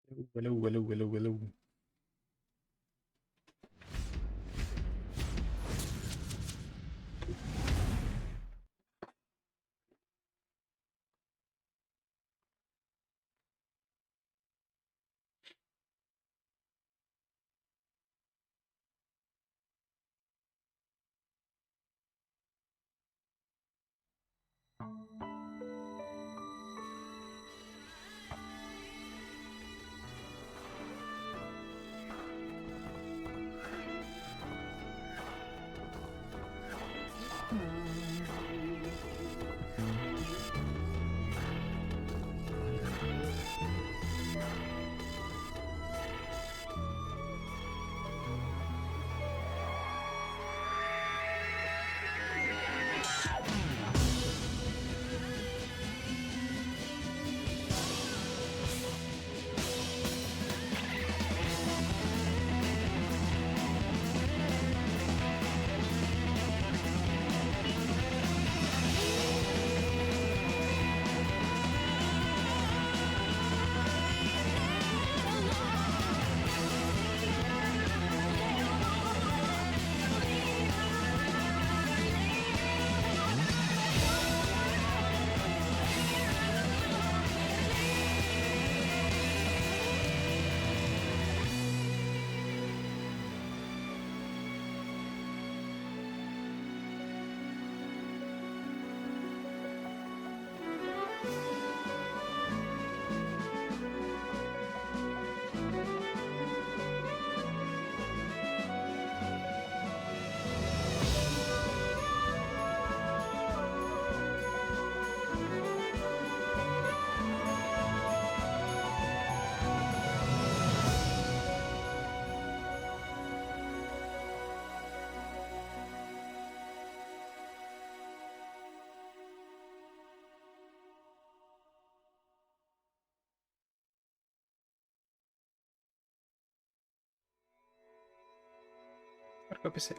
Alô, alô, alô, alô.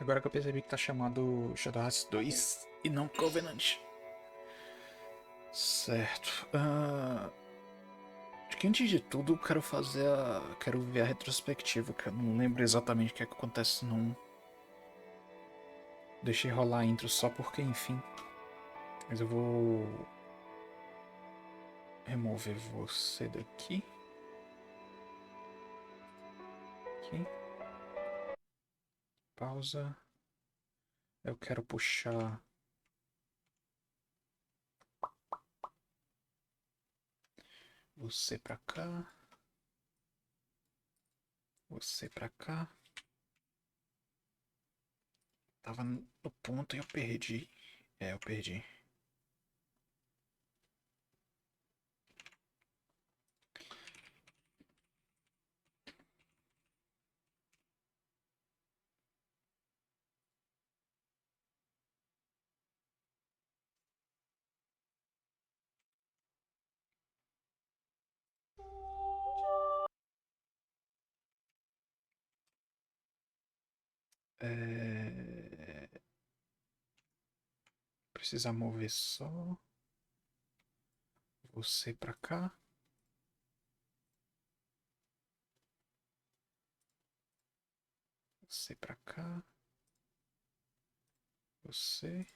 Agora que eu percebi que tá chamado Shadowhearts 2 e não Covenant. Certo. Acho que antes de tudo eu quero quero ver a retrospectiva, que eu não lembro exatamente o que é que acontece não. Deixei rolar a intro só porque, enfim. Mas eu vou remover você daqui. Aqui. Pausa. Eu quero puxar você pra cá. Você pra cá. Tava no ponto e eu perdi. É, eu perdi. É... Precisa mover só você pra cá. Você pra cá. Você.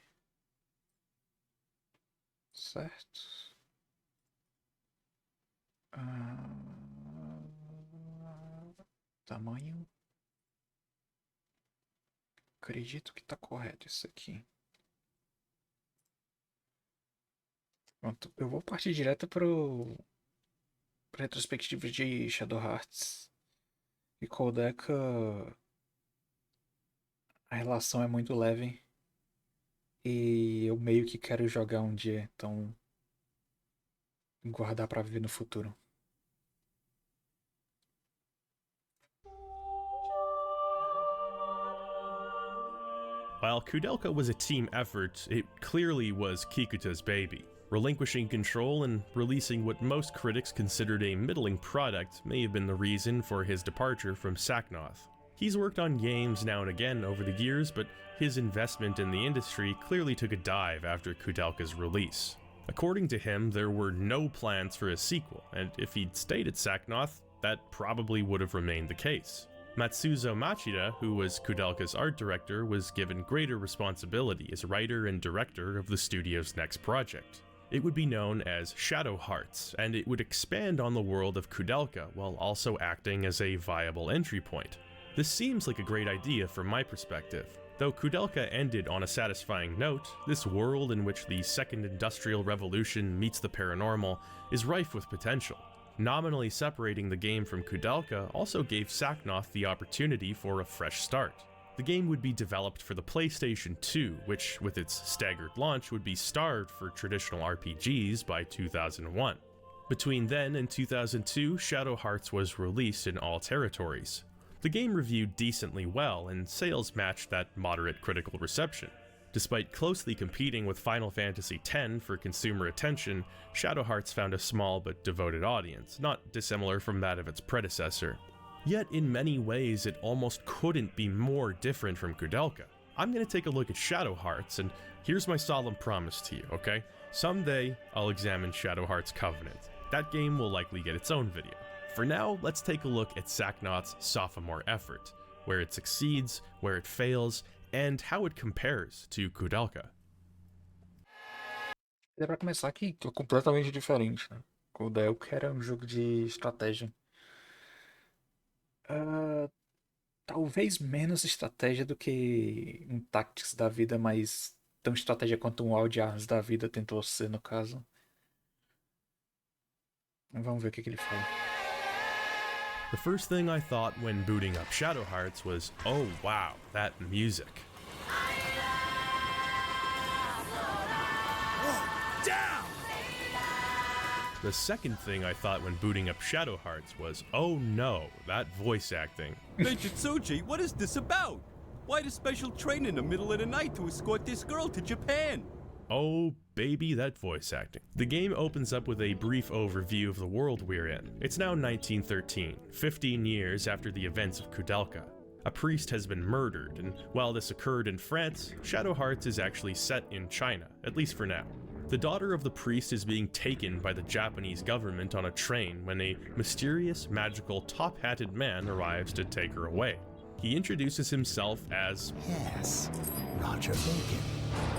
Certo. Ah, tamanho. Acredito que tá correto isso aqui. Pronto. Eu vou partir direto pra retrospectiva de Shadow Hearts. E com o Deca, a relação é muito leve. E eu meio que quero jogar um dia, então guardar pra ver no futuro. While Kudelka was a team effort, it clearly was Kikuta's baby. Relinquishing control and releasing what most critics considered a middling product may have been the reason for his departure from Saknoth. He's worked on games now and again over the years, but his investment in the industry clearly took a dive after Kudelka's release. According to him, there were no plans for a sequel, and if he'd stayed at Saknoth, that probably would have remained the case. Matsuzo Machida, who was Kudelka's art director, was given greater responsibility as writer and director of the studio's next project. It would be known as Shadow Hearts, and it would expand on the world of Kudelka while also acting as a viable entry point. This seems like a great idea from my perspective. Though Kudelka ended on a satisfying note, this world in which the Second Industrial Revolution meets the paranormal is rife with potential. Nominally separating the game from Kudelka also gave Saknoth the opportunity for a fresh start. The game would be developed for the PlayStation 2, which, with its staggered launch, would be starved for traditional RPGs by 2001. Between then and 2002, Shadow Hearts was released in all territories. The game reviewed decently well, and sales matched that moderate critical reception. Despite closely competing with Final Fantasy X for consumer attention, Shadow Hearts found a small but devoted audience, not dissimilar from that of its predecessor. Yet in many ways it almost couldn't be more different from Kudelka. I'm gonna take a look at Shadow Hearts, and here's my solemn promise to you, okay? Someday, I'll examine Shadow Hearts Covenant. That game will likely get its own video. For now, let's take a look at Saknoth's sophomore effort, where it succeeds, where it fails, and how it compares to Kudelka. É pra começar que é completamente diferente, né? O Delk era um jogo de estratégia. Ah, talvez menos estratégia do que um Tactics da vida, mas tão estratégia quanto um Wild Arms da vida tentou ser, no caso. Vamos ver o que ele fala. The first thing I thought when booting up Shadow Hearts was, oh wow, that music. Down! The second thing I thought when booting up Shadow Hearts was, oh no, that voice acting. Major Tsuji, what is this about? Why the special train in the middle of the night to escort this girl to Japan? Oh baby, that voice acting. The game opens up with a brief overview of the world we're in. It's now 1913, 15 years after the events of Kudelka. A priest has been murdered, and while this occurred in France, Shadow Hearts is actually set in China, at least for now. The daughter of the priest is being taken by the Japanese government on a train when a mysterious, magical, top-hatted man arrives to take her away. He introduces himself as, Yes, Roger Bacon.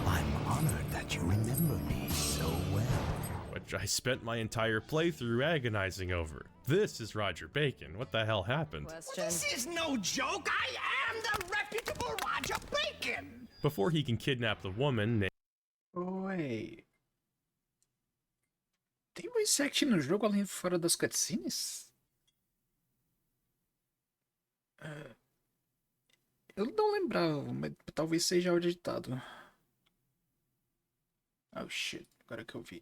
I'm honored that you remember me so well. which I spent my entire playthrough agonizing over. This is Roger Bacon. What the hell happened? This is no joke. I am the reputable Roger Bacon. Before he can kidnap the woman named Oi. Tem voice acting no jogo além fora das cutscenes? Eu não lembrava, mas talvez seja áudio editado. Oh shit, agora que eu vi.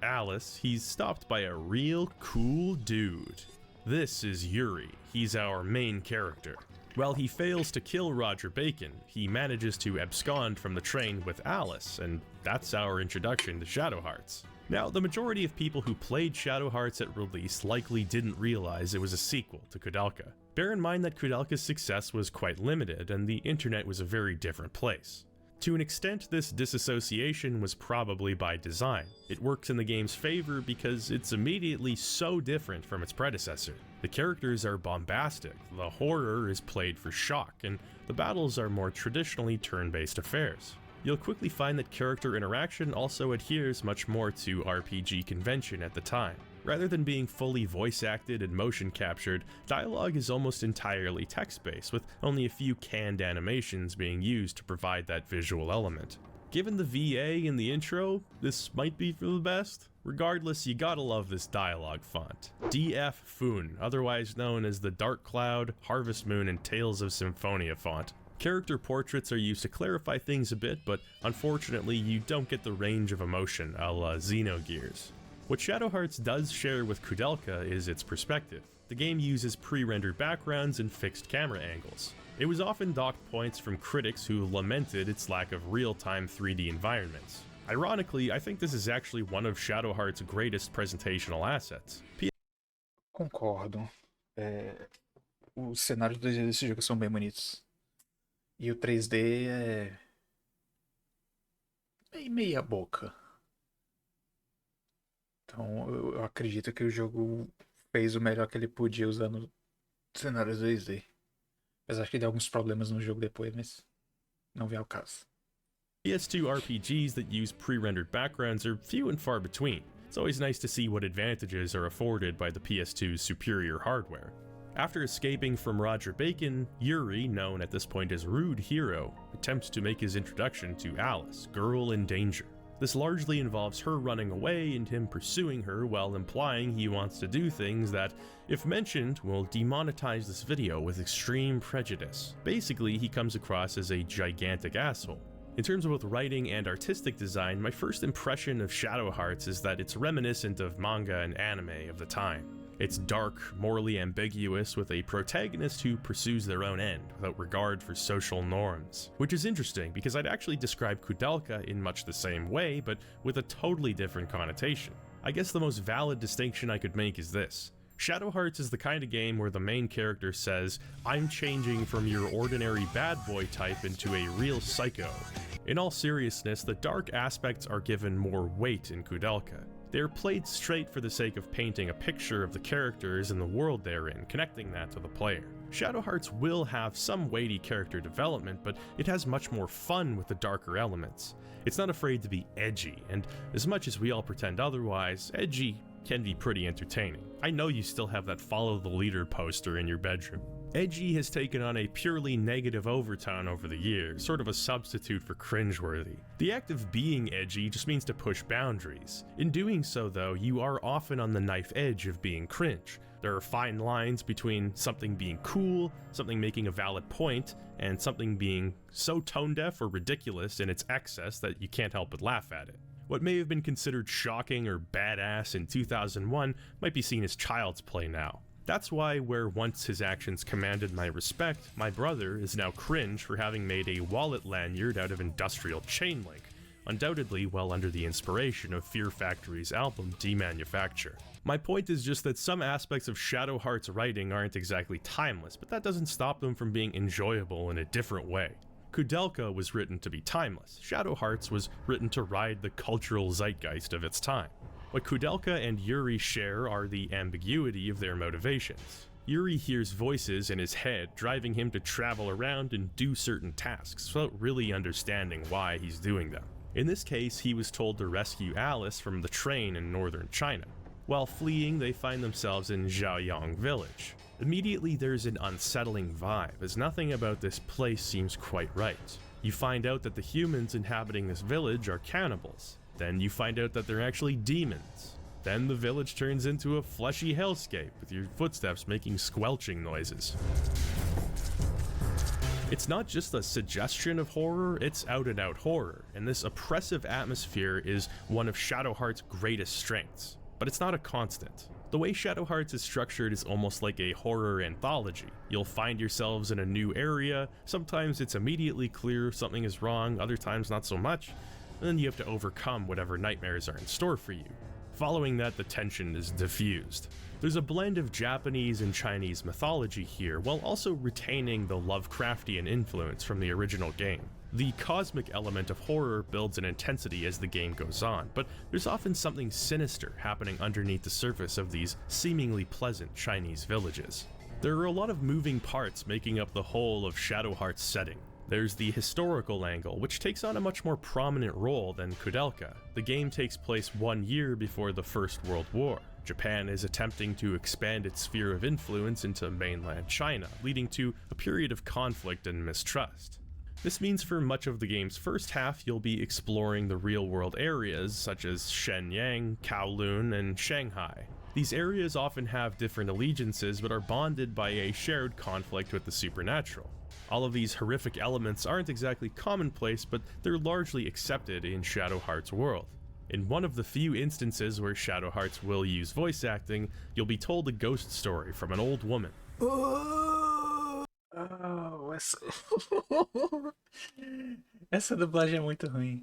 Alice, he's stopped by a real cool dude. This is Yuri. He's our main character. While he fails to kill Roger Bacon, he manages to abscond from the train with Alice, and that's our introduction to Shadow Hearts. Now, the majority of people who played Shadow Hearts at release likely didn't realize it was a sequel to Kudelka. Bear in mind that Kudelka's success was quite limited, and the internet was a very different place. To an extent, this disassociation was probably by design. It works in the game's favor because it's immediately so different from its predecessor. The characters are bombastic, the horror is played for shock, and the battles are more traditionally turn-based affairs. You'll quickly find that character interaction also adheres much more to RPG convention at the time. Rather than being fully voice-acted and motion-captured, dialogue is almost entirely text-based, with only a few canned animations being used to provide that visual element. Given the VA in the intro, this might be for the best. Regardless, you gotta love this dialogue font. DF Foon, otherwise known as the Dark Cloud, Harvest Moon, and Tales of Symphonia font. Character portraits are used to clarify things a bit, but unfortunately you don't get the range of emotion a la Xenogears. What Shadow Hearts does share with Kudelka is its perspective. The game uses pre-rendered backgrounds and fixed camera angles. It was often docked points from critics who lamented its lack of real-time 3D environments. Ironically, I think this is actually one of Shadow Hearts' greatest presentational assets. Concordo. Os cenários 2D desse jogo são bem bonitos. E o 3D é meia boca. Então eu acredito que o jogo fez o melhor que ele podia usando cenários 2D. Apesar que deu alguns problemas no jogo depois, mas não vem ao caso. PS2 RPGs that use pre-rendered backgrounds are few and far between. It's always nice to see what advantages are afforded by the PS2's superior hardware. After escaping from Roger Bacon, Yuri, known at this point as Rude Hero, attempts to make his introduction to Alice, girl in danger. This largely involves her running away and him pursuing her while implying he wants to do things that, if mentioned, will demonetize this video with extreme prejudice. Basically, he comes across as a gigantic asshole. In terms of both writing and artistic design, my first impression of Shadow Hearts is that it's reminiscent of manga and anime of the time. It's dark, morally ambiguous, with a protagonist who pursues their own end without regard for social norms. Which is interesting, because I'd actually describe Kudelka in much the same way, but with a totally different connotation. I guess the most valid distinction I could make is this. Shadow Hearts is the kind of game where the main character says, "I'm changing from your ordinary bad boy type into a real psycho." In all seriousness, the dark aspects are given more weight in Kudelka. They are played straight for the sake of painting a picture of the characters and the world they're in, connecting that to the player. Shadow Hearts will have some weighty character development, but it has much more fun with the darker elements. It's not afraid to be edgy, and as much as we all pretend otherwise, edgy can be pretty entertaining. I know you still have that follow the leader poster in your bedroom. Edgy has taken on a purely negative overtone over the years, sort of a substitute for cringeworthy. The act of being edgy just means to push boundaries. In doing so though, you are often on the knife edge of being cringe. There are fine lines between something being cool, something making a valid point, and something being so tone-deaf or ridiculous in its excess that you can't help but laugh at it. What may have been considered shocking or badass in 2001 might be seen as child's play now. That's why where once his actions commanded my respect, my brother is now cringe for having made a wallet lanyard out of industrial chain link, undoubtedly well under the inspiration of Fear Factory's album Demanufacture. My point is just that some aspects of Shadow Heart's writing aren't exactly timeless, but that doesn't stop them from being enjoyable in a different way. Kudelka was written to be timeless. Shadow Hearts was written to ride the cultural zeitgeist of its time. What Kudelka and Yuri share are the ambiguity of their motivations. Yuri hears voices in his head driving him to travel around and do certain tasks without really understanding why he's doing them. In this case, he was told to rescue Alice from the train in northern China. While fleeing, they find themselves in Zhaoyang village. Immediately there's an unsettling vibe, as nothing about this place seems quite right. You find out that the humans inhabiting this village are cannibals. Then you find out that they're actually demons. Then the village turns into a fleshy hellscape, with your footsteps making squelching noises. It's not just a suggestion of horror, it's out-and-out horror, and this oppressive atmosphere is one of Shadow Heart's greatest strengths. But it's not a constant. The way Shadow Hearts is structured is almost like a horror anthology. You'll find yourselves in a new area, sometimes it's immediately clear something is wrong, other times not so much, and then you have to overcome whatever nightmares are in store for you. Following that, the tension is diffused. There's a blend of Japanese and Chinese mythology here, while also retaining the Lovecraftian influence from the original game. The cosmic element of horror builds in intensity as the game goes on, but there's often something sinister happening underneath the surface of these seemingly pleasant Chinese villages. There are a lot of moving parts making up the whole of Shadow Heart's setting. There's the historical angle, which takes on a much more prominent role than Kudelka. The game takes place 1 year before the First World War. Japan is attempting to expand its sphere of influence into mainland China, leading to a period of conflict and mistrust. This means for much of the game's first half, you'll be exploring the real-world areas such as Shenyang, Kowloon, and Shanghai. These areas often have different allegiances but are bonded by a shared conflict with the supernatural. All of these horrific elements aren't exactly commonplace, but they're largely accepted in Shadow Heart's world. In one of the few instances where Shadow Hearts will use voice acting, you'll be told a ghost story from an old woman. Oh, essa... essa dublagem é muito ruim.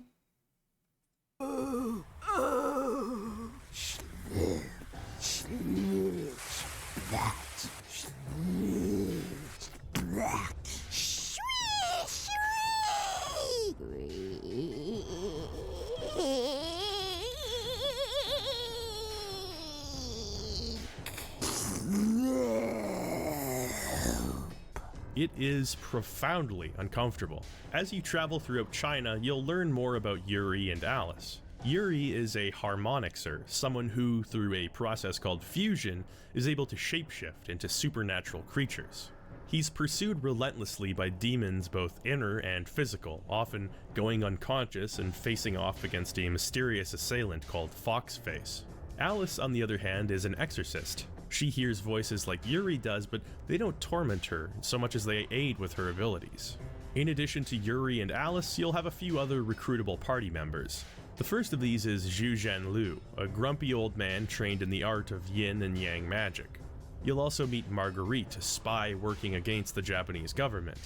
it is profoundly uncomfortable. As you travel throughout China, you'll learn more about Yuri and Alice. Yuri is a harmonixer, someone who, through a process called fusion, is able to shapeshift into supernatural creatures. He's pursued relentlessly by demons both inner and physical, often going unconscious and facing off against a mysterious assailant called Foxface. Alice, on the other hand, is an exorcist. She hears voices like Yuri does, but they don't torment her so much as they aid with her abilities. In addition to Yuri and Alice, you'll have a few other recruitable party members. The first of these is Zhu Zhenlu, a grumpy old man trained in the art of yin and yang magic. You'll also meet Marguerite, a spy working against the Japanese government.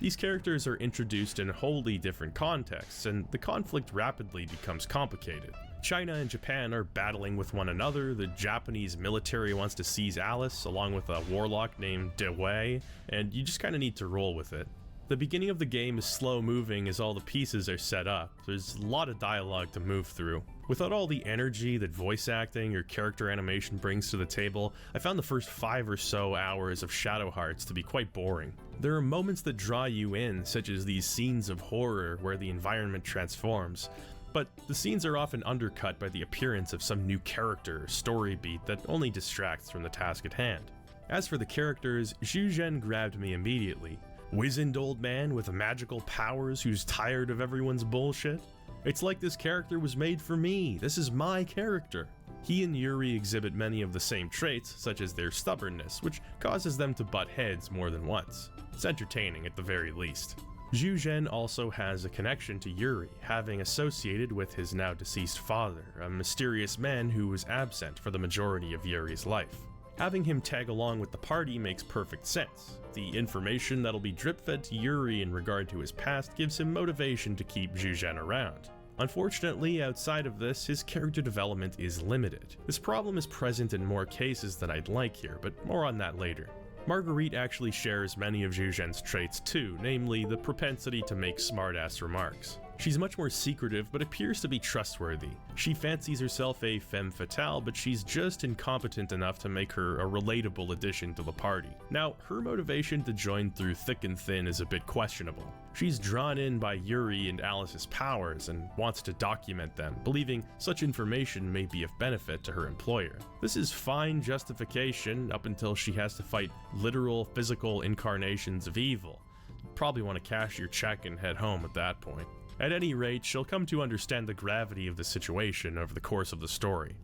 These characters are introduced in wholly different contexts, and the conflict rapidly becomes complicated. China and Japan are battling with one another, the Japanese military wants to seize Alice, along with a warlock named De Wei, and you just kinda need to roll with it. The beginning of the game is slow moving as all the pieces are set up. There's a lot of dialogue to move through. Without all the energy that voice acting or character animation brings to the table, I found the first 5 or so hours of Shadow Hearts to be quite boring. There are moments that draw you in, such as these scenes of horror where the environment transforms, but the scenes are often undercut by the appearance of some new character or story beat that only distracts from the task at hand. As for the characters, Zhu Zhen grabbed me immediately. Wizened old man with magical powers who's tired of everyone's bullshit? It's like this character was made for me. This is my character. He and Yuri exhibit many of the same traits, such as their stubbornness, which causes them to butt heads more than once. It's entertaining at the very least. Zhu Zhen also has a connection to Yuri, having associated with his now deceased father, a mysterious man who was absent for the majority of Yuri's life. Having him tag along with the party makes perfect sense. The information that'll be drip-fed to Yuri in regard to his past gives him motivation to keep Zhu Zhen around. Unfortunately, outside of this, his character development is limited. This problem is present in more cases than I'd like here, but more on that later. Marguerite actually shares many of Zhu Zhen's traits too, namely the propensity to make smart-ass remarks. She's much more secretive, but appears to be trustworthy. She fancies herself a femme fatale, but she's just incompetent enough to make her a relatable addition to the party. Now, her motivation to join through thick and thin is a bit questionable. She's drawn in by Yuri and Alice's powers and wants to document them, believing such information may be of benefit to her employer. This is fine justification up until she has to fight literal physical incarnations of evil. You'd probably want to cash your check and head home at that point. At any rate, she'll come to understand the gravity of the situation over the course of the story.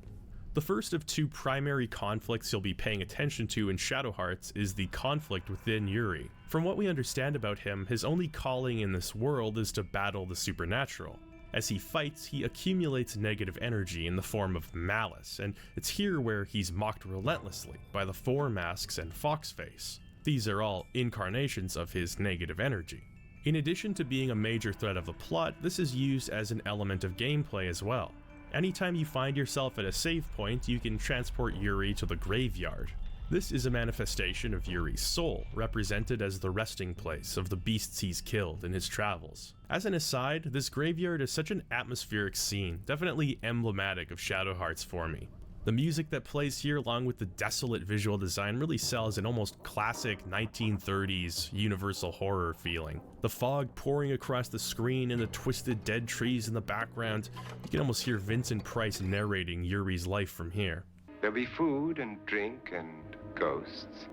The first of 2 primary conflicts you'll be paying attention to in Shadow Hearts is the conflict within Yuri. From what we understand about him, his only calling in this world is to battle the supernatural. As he fights, he accumulates negative energy in the form of malice, and it's here where he's mocked relentlessly by the Four Masks and Foxface. These are all incarnations of his negative energy. In addition to being a major thread of the plot, this is used as an element of gameplay as well. Anytime you find yourself at a save point, you can transport Yuri to the graveyard. This is a manifestation of Yuri's soul, represented as the resting place of the beasts he's killed in his travels. As an aside, this graveyard is such an atmospheric scene, definitely emblematic of Shadow Hearts for me. The music that plays here, along with the desolate visual design, really sells an almost classic 1930s universal horror feeling. The fog pouring across the screen and the twisted dead trees in the background, you can almost hear Vincent Price narrating Yuri's life from here. There'll be food and drink and ghosts.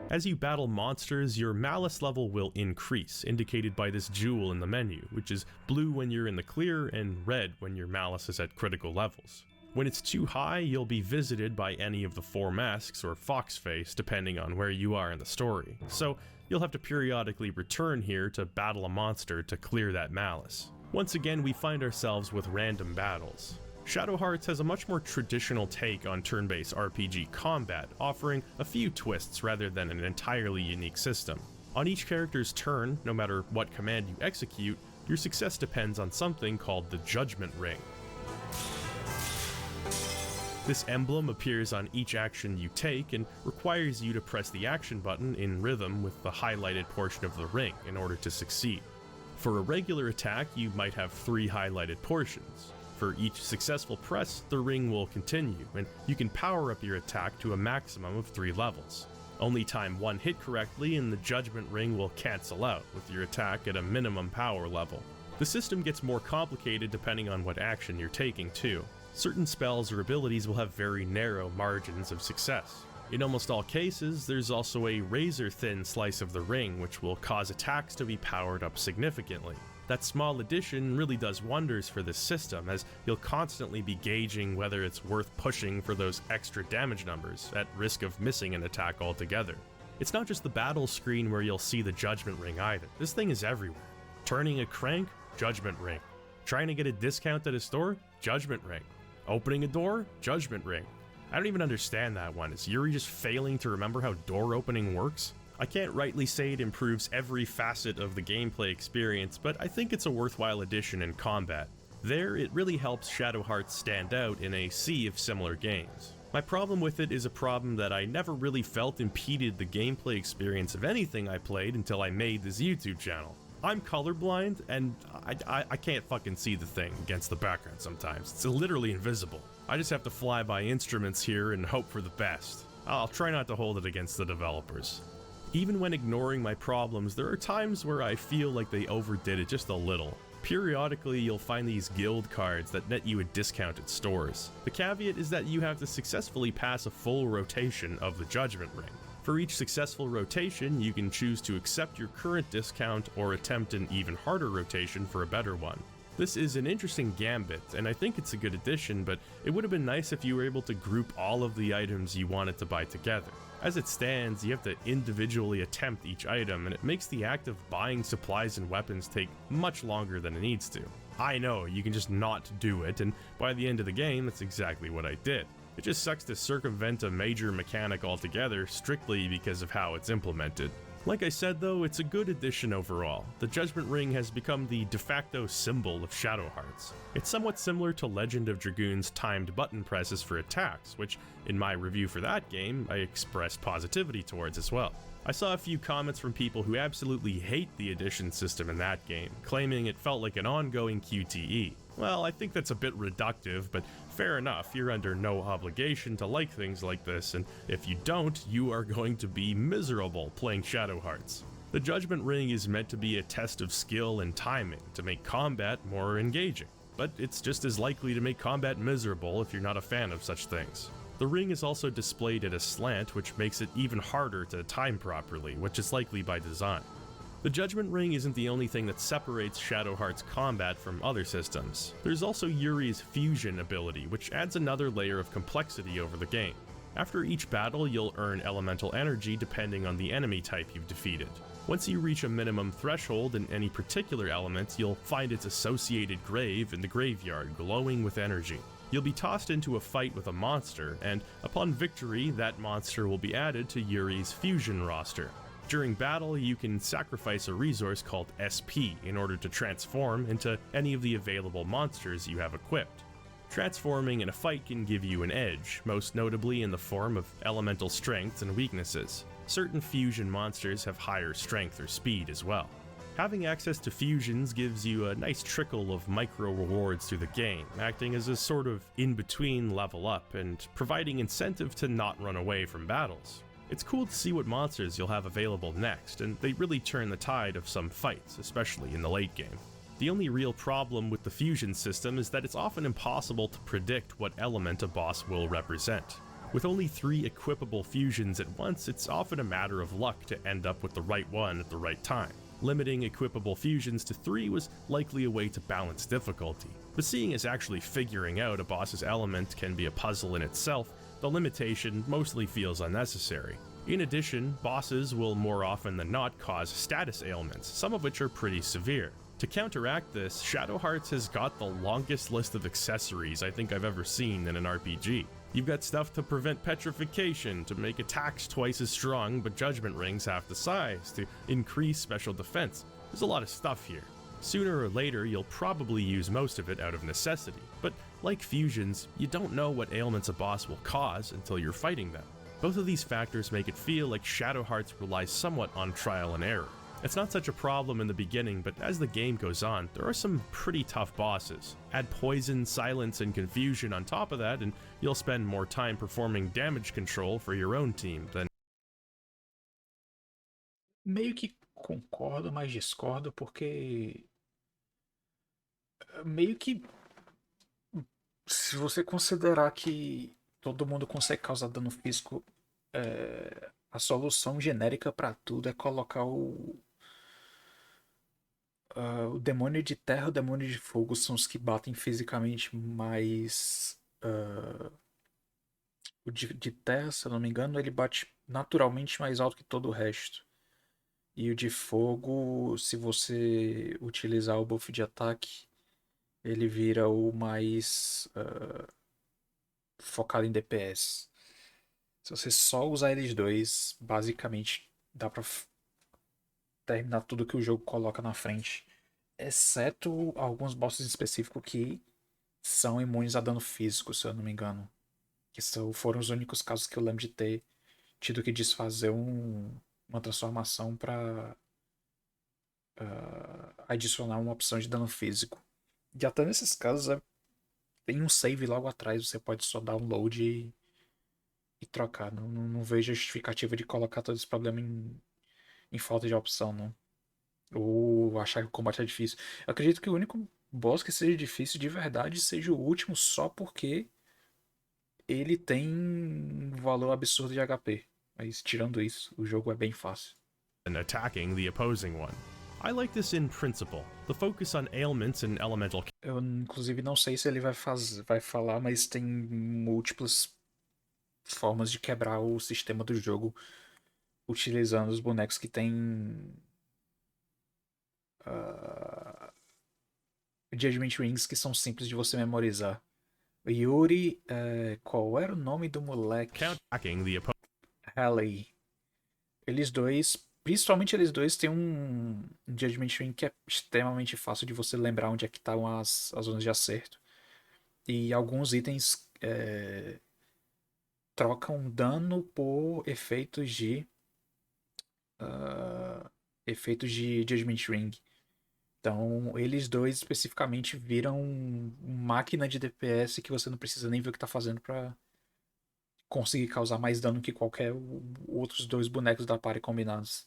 As you battle monsters, your malice level will increase, indicated by this jewel in the menu, which is blue when you're in the clear and red when your malice is at critical levels. When it's too high, you'll be visited by any of the Four Masks or Foxface, depending on where you are in the story, so you'll have to periodically return here to battle a monster to clear that malice. Once again, we find ourselves with random battles. Shadow Hearts has a much more traditional take on turn-based RPG combat, offering a few twists rather than an entirely unique system. On each character's turn, no matter what command you execute, your success depends on something called the Judgment Ring. This emblem appears on each action you take and requires you to press the action button in rhythm with the highlighted portion of the ring in order to succeed. For a regular attack, you might have 3 highlighted portions. For each successful press, the ring will continue, and you can power up your attack to a maximum of 3 levels. Only time one hit correctly and the Judgment Ring will cancel out, with your attack at a minimum power level. The system gets more complicated depending on what action you're taking too. Certain spells or abilities will have very narrow margins of success. In almost all cases, there's also a razor-thin slice of the ring which will cause attacks to be powered up significantly. That small addition really does wonders for this system, as you'll constantly be gauging whether it's worth pushing for those extra damage numbers, at risk of missing an attack altogether. It's not just the battle screen where you'll see the Judgment Ring either. This thing is everywhere. Turning a crank? Judgment Ring. Trying to get a discount at a store? Judgment Ring. Opening a door? Judgment Ring. I don't even understand that one. Is Yuri just failing to remember how door opening works? I can't rightly say it improves every facet of the gameplay experience, but I think it's a worthwhile addition in combat. There, it really helps Shadow Hearts stand out in a sea of similar games. My problem with it is a problem that I never really felt impeded the gameplay experience of anything I played until I made this YouTube channel. I'm colorblind, and I can't fucking see the thing against the background sometimes. It's literally invisible. I just have to fly by instruments here and hope for the best. I'll try not to hold it against the developers. Even when ignoring my problems, there are times where I feel like they overdid it just a little. Periodically, you'll find these guild cards that net you a discount at stores. The caveat is that you have to successfully pass a full rotation of the Judgment Ring. For each successful rotation, you can choose to accept your current discount or attempt an even harder rotation for a better one. This is an interesting gambit, and I think it's a good addition, but it would have been nice if you were able to group all of the items you wanted to buy together. As it stands, you have to individually attempt each item, and it makes the act of buying supplies and weapons take much longer than it needs to. I know, you can just not do it, and by the end of the game, that's exactly what I did. It just sucks to circumvent a major mechanic altogether strictly because of how it's implemented. Like I said though, it's a good addition overall. The Judgment Ring has become the de facto symbol of Shadow Hearts. It's somewhat similar to Legend of Dragoon's timed button presses for attacks, which in my review for that game, I expressed positivity towards as well. I saw a few comments from people who absolutely hate the addition system in that game, claiming it felt like an ongoing QTE. Well, I think that's a bit reductive, but fair enough, you're under no obligation to like things like this, and if you don't, you are going to be miserable playing Shadow Hearts. The Judgment Ring is meant to be a test of skill and timing to make combat more engaging, but it's just as likely to make combat miserable if you're not a fan of such things. The ring is also displayed at a slant, which makes it even harder to time properly, which is likely by design. The Judgment Ring isn't the only thing that separates Shadow Hearts combat from other systems. There's also Yuri's fusion ability, which adds another layer of complexity over the game. After each battle, you'll earn elemental energy depending on the enemy type you've defeated. Once you reach a minimum threshold in any particular element, you'll find its associated grave in the graveyard glowing with energy. You'll be tossed into a fight with a monster, and upon victory, that monster will be added to Yuri's fusion roster. During battle, you can sacrifice a resource called SP in order to transform into any of the available monsters you have equipped. Transforming in a fight can give you an edge, most notably in the form of elemental strengths and weaknesses. Certain fusion monsters have higher strength or speed as well. Having access to fusions gives you a nice trickle of micro rewards through the game, acting as a sort of in-between level up and providing incentive to not run away from battles. It's cool to see what monsters you'll have available next, and they really turn the tide of some fights, especially in the late game. The only real problem with the fusion system is that it's often impossible to predict what element a boss will represent. With only 3 equipable fusions at once, it's often a matter of luck to end up with the right one at the right time. Limiting equipable fusions to 3 was likely a way to balance difficulty, but seeing as actually figuring out a boss's element can be a puzzle in itself, the limitation mostly feels unnecessary. In addition, bosses will more often than not cause status ailments, some of which are pretty severe. To counteract this, Shadow Hearts has got the longest list of accessories I think I've ever seen in an RPG. You've got stuff to prevent petrification, to make attacks twice as strong but Judgment Rings half the size, to increase special defense. There's a lot of stuff here. Sooner or later, you'll probably use most of it out of necessity, but like fusions, you don't know what ailments a boss will cause until you're fighting them. Both of these factors make it feel like Shadow Hearts relies somewhat on trial and error. It's not such a problem in the beginning, but as the game goes on, there are some pretty tough bosses. Add poison, silence, and confusion on top of that, and you'll spend more time performing damage control for your own team than Meio que concordo, mas discordo, porque meio que se você considerar que todo mundo consegue causar dano físico, a solução genérica pra tudo é colocar o demônio de terra e o demônio de fogo são os que batem fisicamente mais. O de terra, se eu não me engano, ele bate naturalmente mais alto que todo o resto. E o de fogo, se você utilizar o buff de ataque, ele vira o mais focado em DPS. Se você só usar eles dois, basicamente dá pra terminar tudo que o jogo coloca na frente. Exceto alguns bosses específicos que são imunes a dano físico, se eu não me engano. Foram os únicos casos que eu lembro de ter tido que desfazer uma transformação para adicionar uma opção de dano físico. E até nesses casos tem um save logo atrás, você pode só download e trocar. Não vejo justificativa de colocar todo esse problema em falta de opção, não. Ou achar que o combate é difícil. Eu acredito que o único boss que seja difícil de verdade seja o último, só porque ele tem um valor absurdo de HP. Mas tirando isso, o jogo é bem fácil. And attacking the opposing one. I like this in principle. The focus on ailments and elemental. Eu, inclusive, não sei se ele vai falar, mas tem múltiplas formas de quebrar o sistema do jogo utilizando os bonecos que tem Judgment Rings que são simples de você memorizar. O Yuri, qual era o nome do moleque? Attacking the opposing. Halley. Eles dois, principalmente eles dois, têm um Judgment Ring que é extremamente fácil de você lembrar onde é que estão as zonas de acerto. E alguns itens trocam dano por efeitos de Judgment Ring. Então, eles dois especificamente viram máquina de DPS que você não precisa nem ver o que tá fazendo pra conseguir causar mais dano que qualquer outros dois bonecos da party combinados.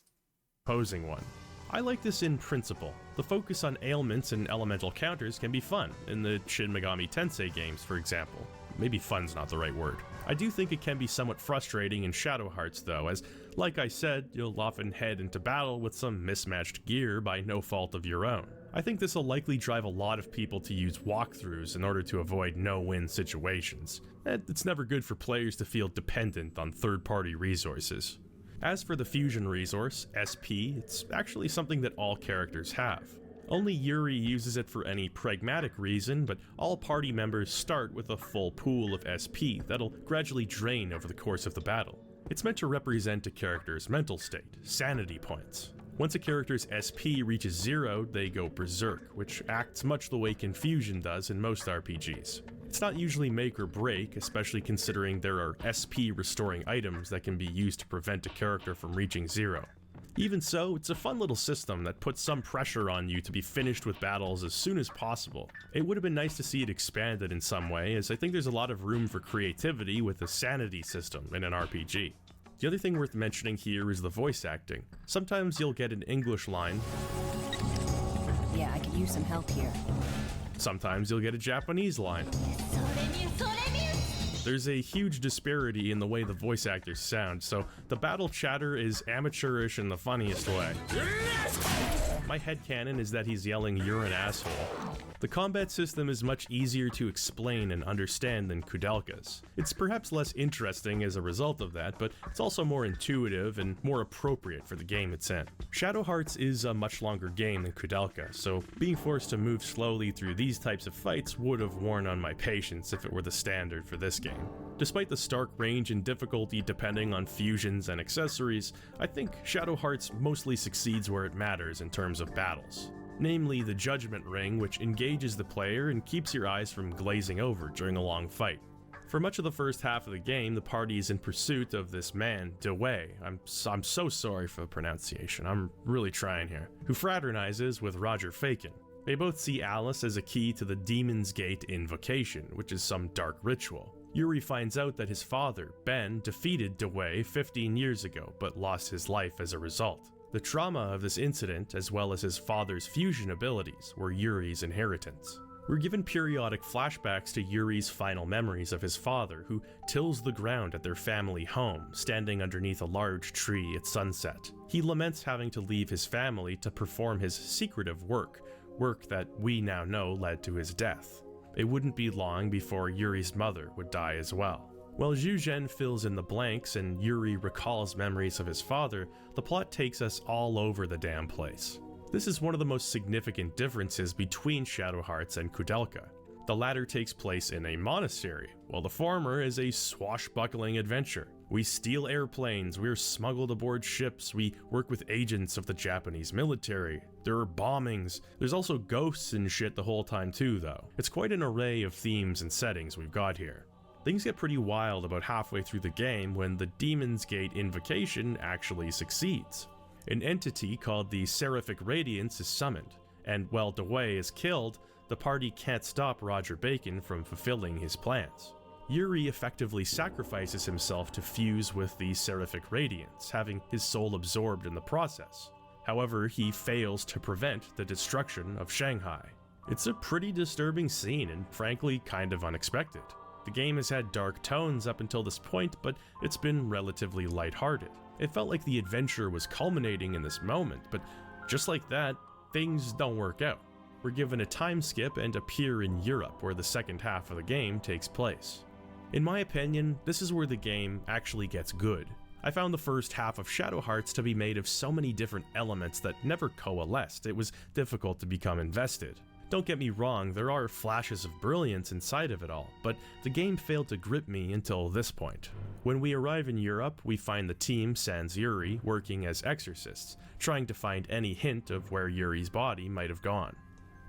Opposing one. I like this in principle. The focus on ailments and elemental counters can be fun, in the Shin Megami Tensei games, for example. Maybe fun's not the right word. I do think it can be somewhat frustrating in Shadow Hearts, though, as, like I said, you'll often head into battle with some mismatched gear by no fault of your own. I think this will likely drive a lot of people to use walkthroughs in order to avoid no-win situations. It's never good for players to feel dependent on third-party resources. As for the fusion resource, SP, it's actually something that all characters have. Only Yuri uses it for any pragmatic reason, but all party members start with a full pool of SP that'll gradually drain over the course of the battle. It's meant to represent a character's mental state, sanity points. Once a character's SP reaches 0, they go berserk, which acts much the way confusion does in most RPGs. It's not usually make or break, especially considering there are SP restoring items that can be used to prevent a character from reaching 0. Even so, it's a fun little system that puts some pressure on you to be finished with battles as soon as possible. It would have been nice to see it expanded in some way, as I think there's a lot of room for creativity with a sanity system in an RPG. The other thing worth mentioning here is the voice acting. Sometimes you'll get an English line. Yeah, I could use some help here. Sometimes you'll get a Japanese line. There's a huge disparity in the way the voice actors sound, so the battle chatter is amateurish in the funniest way. My headcanon is that he's yelling, "You're an asshole." The combat system is much easier to explain and understand than Kudelka's. It's perhaps less interesting as a result of that, but it's also more intuitive and more appropriate for the game it's in. Shadow Hearts is a much longer game than Kudelka, so being forced to move slowly through these types of fights would have worn on my patience if it were the standard for this game. Despite the stark range in difficulty depending on fusions and accessories, I think Shadow Hearts mostly succeeds where it matters in terms of battles. Namely, the Judgment Ring, which engages the player and keeps your eyes from glazing over during a long fight. For much of the first half of the game, the party is in pursuit of this man, DeWay, I'm so sorry for the pronunciation, I'm really trying here, who fraternizes with Roger Fakin. They both see Alice as a key to the Demon's Gate invocation, which is some dark ritual. Yuri finds out that his father, Ben, defeated DeWay 15 years ago, but lost his life as a result. The trauma of this incident, as well as his father's fusion abilities, were Yuri's inheritance. We're given periodic flashbacks to Yuri's final memories of his father, who tills the ground at their family home, standing underneath a large tree at sunset. He laments having to leave his family to perform his secretive work that we now know led to his death. It wouldn't be long before Yuri's mother would die as well. While Zhu Zhen fills in the blanks and Yuri recalls memories of his father, the plot takes us all over the damn place. This is one of the most significant differences between Shadow Hearts and Kudelka. The latter takes place in a monastery, while the former is a swashbuckling adventure. We steal airplanes, we're smuggled aboard ships, we work with agents of the Japanese military. There are bombings, there's also ghosts and shit the whole time too though. It's quite an array of themes and settings we've got here. Things get pretty wild about halfway through the game when the Demon's Gate invocation actually succeeds. An entity called the Seraphic Radiance is summoned, and while DeWay is killed, the party can't stop Roger Bacon from fulfilling his plans. Yuri effectively sacrifices himself to fuse with the Seraphic Radiance, having his soul absorbed in the process. However, he fails to prevent the destruction of Shanghai. It's a pretty disturbing scene and frankly kind of unexpected. The game has had dark tones up until this point, but it's been relatively lighthearted. It felt like the adventure was culminating in this moment, but just like that, things don't work out. We're given a time skip and appear in Europe, where the second half of the game takes place. In my opinion, this is where the game actually gets good. I found the first half of Shadow Hearts to be made of so many different elements that never coalesced. It was difficult to become invested. Don't get me wrong, there are flashes of brilliance inside of it all, but the game failed to grip me until this point. When we arrive in Europe, we find the team sans Yuri working as exorcists, trying to find any hint of where Yuri's body might have gone.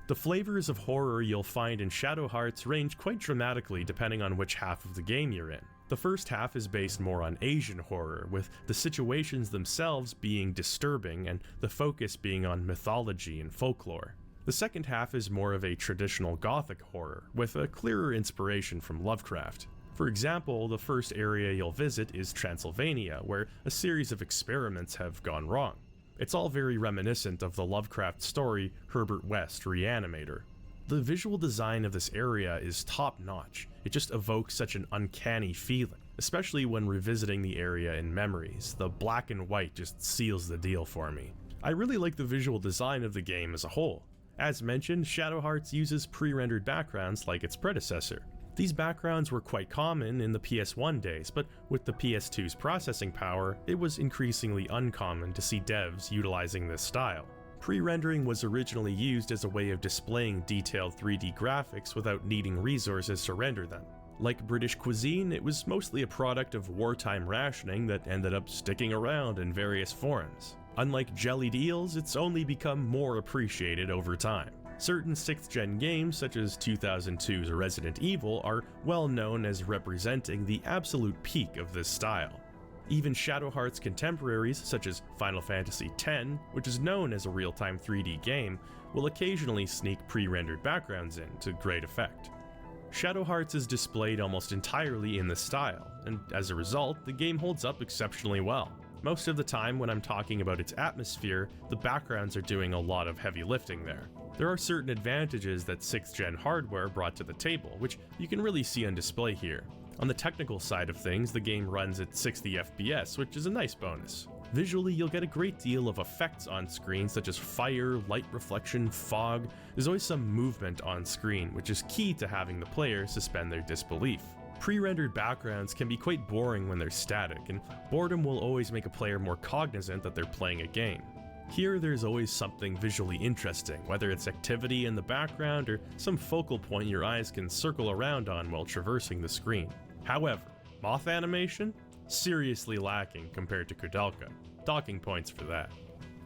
The flavors of horror you'll find in Shadow Hearts range quite dramatically depending on which half of the game you're in. The first half is based more on Asian horror, with the situations themselves being disturbing and the focus being on mythology and folklore. The second half is more of a traditional Gothic horror, with a clearer inspiration from Lovecraft. For example, the first area you'll visit is Transylvania, where a series of experiments have gone wrong. It's all very reminiscent of the Lovecraft story Herbert West Reanimator. The visual design of this area is top-notch. It just evokes such an uncanny feeling, especially when revisiting the area in memories. The black and white just seals the deal for me. I really like the visual design of the game as a whole. As mentioned, Shadow Hearts uses pre-rendered backgrounds like its predecessor. These backgrounds were quite common in the PS1 days, but with the PS2's processing power, it was increasingly uncommon to see devs utilizing this style. Pre-rendering was originally used as a way of displaying detailed 3D graphics without needing resources to render them. Like British cuisine, it was mostly a product of wartime rationing that ended up sticking around in various forms. Unlike jellied eels, it's only become more appreciated over time. Certain 6th gen games, such as 2002's Resident Evil, are well known as representing the absolute peak of this style. Even Shadow Hearts contemporaries, such as Final Fantasy X, which is known as a real-time 3D game, will occasionally sneak pre-rendered backgrounds in to great effect. Shadow Hearts is displayed almost entirely in this style, and as a result, the game holds up exceptionally well. Most of the time when I'm talking about its atmosphere, the backgrounds are doing a lot of heavy lifting there. There are certain advantages that 6th gen hardware brought to the table, which you can really see on display here. On the technical side of things, the game runs at 60 FPS, which is a nice bonus. Visually, you'll get a great deal of effects on screen, such as fire, light reflection, fog. There's always some movement on screen, which is key to having the player suspend their disbelief. Pre-rendered backgrounds can be quite boring when they're static, and boredom will always make a player more cognizant that they're playing a game. Here, there's always something visually interesting, whether it's activity in the background or some focal point your eyes can circle around on while traversing the screen. However, moth animation? Seriously lacking compared to Kudelka. Talking points for that.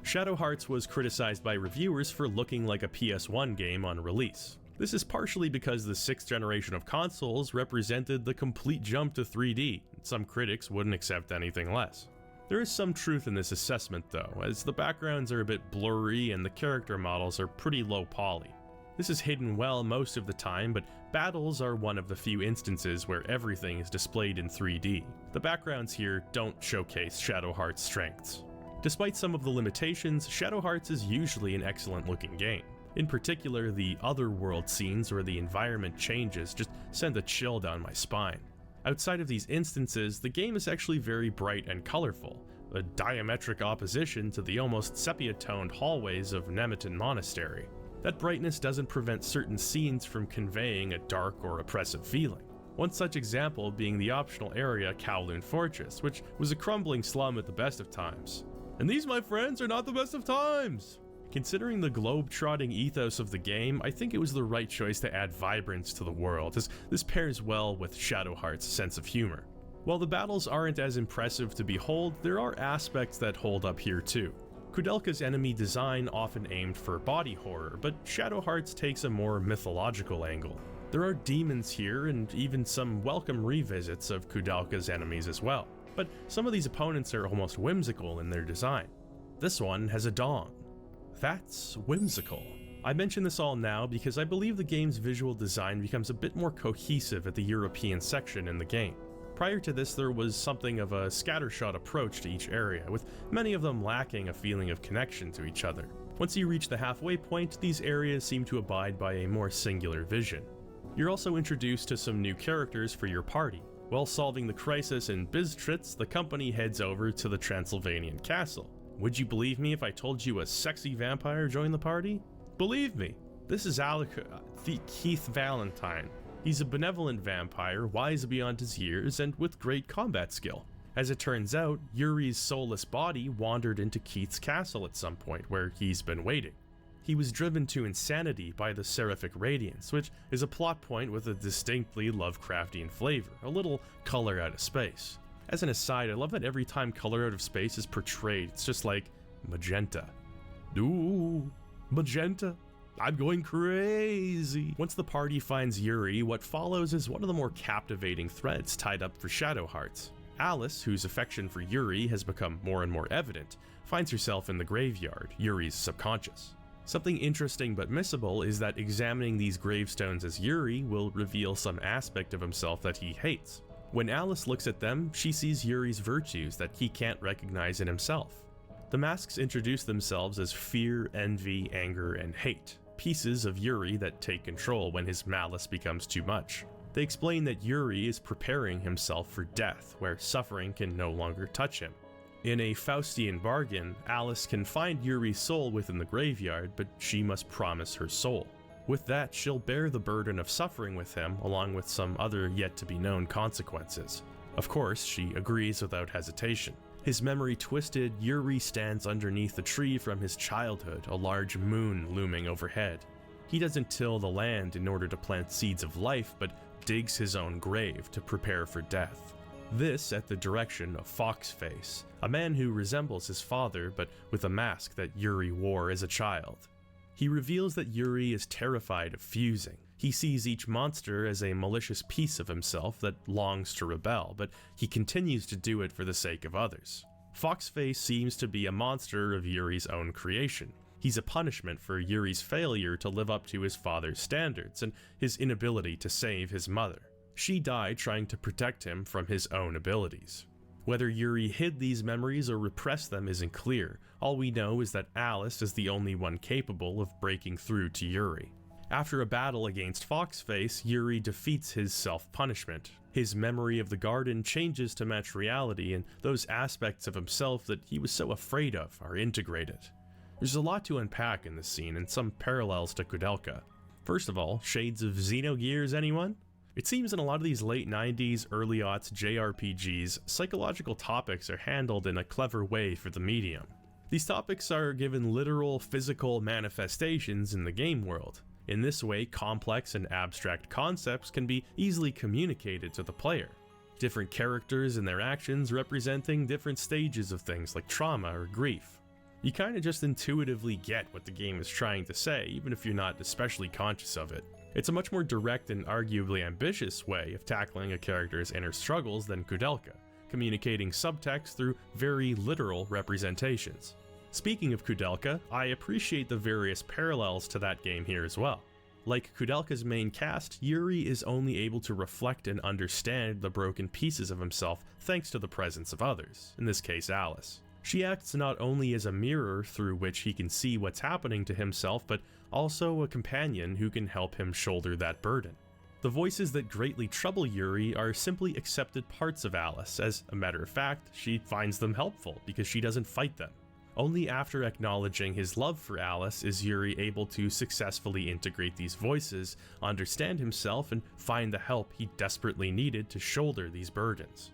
Shadow Hearts was criticized by reviewers for looking like a PS1 game on release. This is partially because the 6th generation of consoles represented the complete jump to 3D, and some critics wouldn't accept anything less. There is some truth in this assessment though, as the backgrounds are a bit blurry and the character models are pretty low poly. This is hidden well most of the time, but battles are one of the few instances where everything is displayed in 3D. The backgrounds here don't showcase Shadow Hearts' strengths. Despite some of the limitations, Shadow Hearts is usually an excellent looking game. In particular, the otherworld scenes where the environment changes just send a chill down my spine. Outside of these instances, the game is actually very bright and colorful, a diametric opposition to the almost sepia-toned hallways of Nemeton Monastery. That brightness doesn't prevent certain scenes from conveying a dark or oppressive feeling. One such example being the optional area Kowloon Fortress, which was a crumbling slum at the best of times. And these, my friends, are not the best of times! Considering the globe-trotting ethos of the game, I think it was the right choice to add vibrance to the world, as this pairs well with Shadow Heart's sense of humor. While the battles aren't as impressive to behold, there are aspects that hold up here too. Koudelka's enemy design often aimed for body horror, but Shadow Hearts takes a more mythological angle. There are demons here, and even some welcome revisits of Koudelka's enemies as well, but some of these opponents are almost whimsical in their design. This one has a dong. That's whimsical. I mention this all now because I believe the game's visual design becomes a bit more cohesive at the European section in the game. Prior to this, there was something of a scattershot approach to each area, with many of them lacking a feeling of connection to each other. Once you reach the halfway point, these areas seem to abide by a more singular vision. You're also introduced to some new characters for your party. While solving the crisis in Bistritz, the company heads over to the Transylvanian castle. Would you believe me if I told you a sexy vampire joined the party? Believe me, this is Keith Valentine. He's a benevolent vampire, wise beyond his years, and with great combat skill. As it turns out, Yuri's soulless body wandered into Keith's castle at some point, where he's been waiting. He was driven to insanity by the Seraphic Radiance, which is a plot point with a distinctly Lovecraftian flavor, a little color out of space. As an aside, I love that every time color out of space is portrayed, it's just like magenta. Ooh, magenta. I'm going crazy. Once the party finds Yuri, what follows is one of the more captivating threads tied up for Shadow Hearts. Alice, whose affection for Yuri has become more and more evident, finds herself in the graveyard, Yuri's subconscious. Something interesting but missable is that examining these gravestones as Yuri will reveal some aspect of himself that he hates. When Alice looks at them, she sees Yuri's virtues that he can't recognize in himself. The masks introduce themselves as fear, envy, anger, and hate, pieces of Yuri that take control when his malice becomes too much. They explain that Yuri is preparing himself for death, where suffering can no longer touch him. In a Faustian bargain, Alice can find Yuri's soul within the graveyard, but she must promise her soul. With that, she'll bear the burden of suffering with him, along with some other yet-to-be-known consequences. Of course, she agrees without hesitation. His memory twisted, Yuri stands underneath the tree from his childhood, a large moon looming overhead. He doesn't till the land in order to plant seeds of life, but digs his own grave to prepare for death. This at the direction of Foxface, a man who resembles his father, but with a mask that Yuri wore as a child. He reveals that Yuri is terrified of fusing. He sees each monster as a malicious piece of himself that longs to rebel, but he continues to do it for the sake of others. Foxface seems to be a monster of Yuri's own creation. He's a punishment for Yuri's failure to live up to his father's standards and his inability to save his mother. She died trying to protect him from his own abilities. Whether Yuri hid these memories or repressed them isn't clear. All we know is that Alice is the only one capable of breaking through to Yuri. After a battle against Foxface, Yuri defeats his self-punishment. His memory of the garden changes to match reality, and those aspects of himself that he was so afraid of are integrated. There's a lot to unpack in this scene, and some parallels to Koudelka. First of all, shades of Xenogears, anyone? It seems in a lot of these late 90s, early aughts JRPGs, psychological topics are handled in a clever way for the medium. These topics are given literal, physical manifestations in the game world. In this way, complex and abstract concepts can be easily communicated to the player. Different characters and their actions representing different stages of things like trauma or grief. You kinda just intuitively get what the game is trying to say, even if you're not especially conscious of it. It's a much more direct and arguably ambitious way of tackling a character's inner struggles than Koudelka, communicating subtext through very literal representations. Speaking of Koudelka, I appreciate the various parallels to that game here as well. Like Koudelka's main cast, Yuri is only able to reflect and understand the broken pieces of himself thanks to the presence of others, in this case Alice. She acts not only as a mirror through which he can see what's happening to himself, but also a companion who can help him shoulder that burden. The voices that greatly trouble Yuri are simply accepted parts of Alice. As a matter of fact, she finds them helpful because she doesn't fight them. Only after acknowledging his love for Alice is Yuri able to successfully integrate these voices, understand himself, and find the help he desperately needed to shoulder these burdens.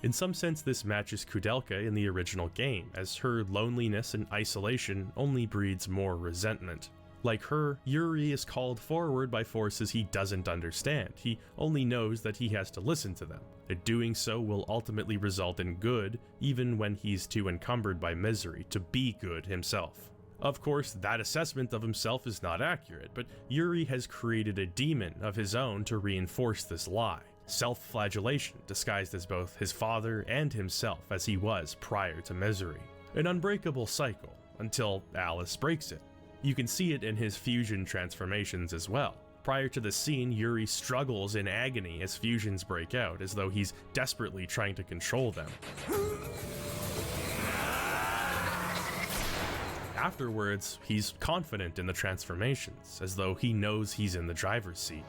In some sense, this matches Kudelka in the original game, as her loneliness and isolation only breeds more resentment. Like her, Yuri is called forward by forces he doesn't understand. He only knows that he has to listen to them. That doing so will ultimately result in good, even when he's too encumbered by misery to be good himself. Of course, that assessment of himself is not accurate, but Yuri has created a demon of his own to reinforce this lie. Self-flagellation disguised as both his father and himself as he was prior to misery. An unbreakable cycle, until Alice breaks it. You can see it in his fusion transformations as well. Prior to the scene, Yuri struggles in agony as fusions break out, as though he's desperately trying to control them. Afterwards, he's confident in the transformations, as though he knows he's in the driver's seat.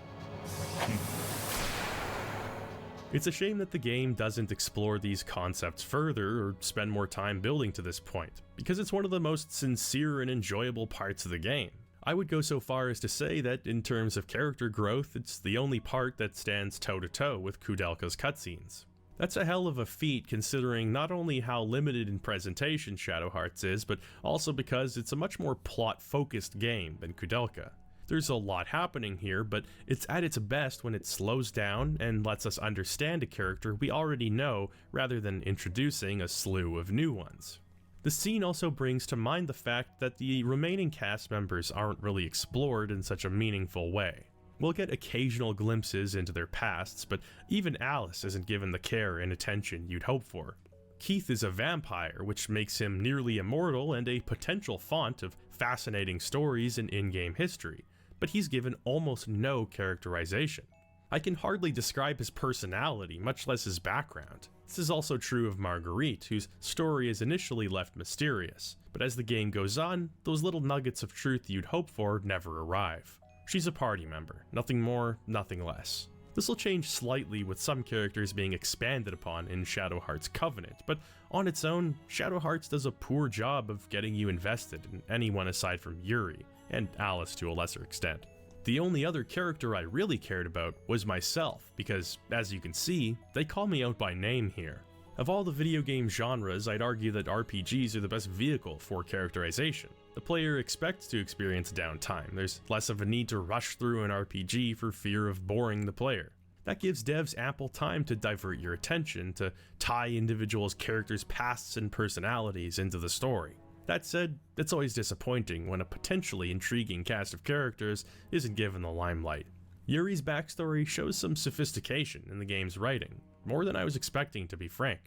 It's a shame that the game doesn't explore these concepts further or spend more time building to this point, because it's one of the most sincere and enjoyable parts of the game. I would go so far as to say that in terms of character growth, it's the only part that stands toe-to-toe with Kudelka's cutscenes. That's a hell of a feat considering not only how limited in presentation Shadow Hearts is, but also because it's a much more plot-focused game than Kudelka. There's a lot happening here, but it's at its best when it slows down and lets us understand a character we already know rather than introducing a slew of new ones. The scene also brings to mind the fact that the remaining cast members aren't really explored in such a meaningful way. We'll get occasional glimpses into their pasts, but even Alice isn't given the care and attention you'd hope for. Keith is a vampire, which makes him nearly immortal and a potential font of fascinating stories and in-game history, but he's given almost no characterization. I can hardly describe his personality, much less his background. This is also true of Marguerite, whose story is initially left mysterious, but as the game goes on, those little nuggets of truth you'd hope for never arrive. She's a party member, nothing more, nothing less. This will change slightly with some characters being expanded upon in Shadow Hearts Covenant, but on its own, Shadow Hearts does a poor job of getting you invested in anyone aside from Yuri, and Alice to a lesser extent. The only other character I really cared about was myself, because, as you can see, they call me out by name here. Of all the video game genres, I'd argue that RPGs are the best vehicle for characterization. The player expects to experience downtime. There's less of a need to rush through an RPG for fear of boring the player. That gives devs ample time to divert your attention, to tie individuals' characters' pasts and personalities into the story. That said, it's always disappointing when a potentially intriguing cast of characters isn't given the limelight. Yuri's backstory shows some sophistication in the game's writing, more than I was expecting, to be frank,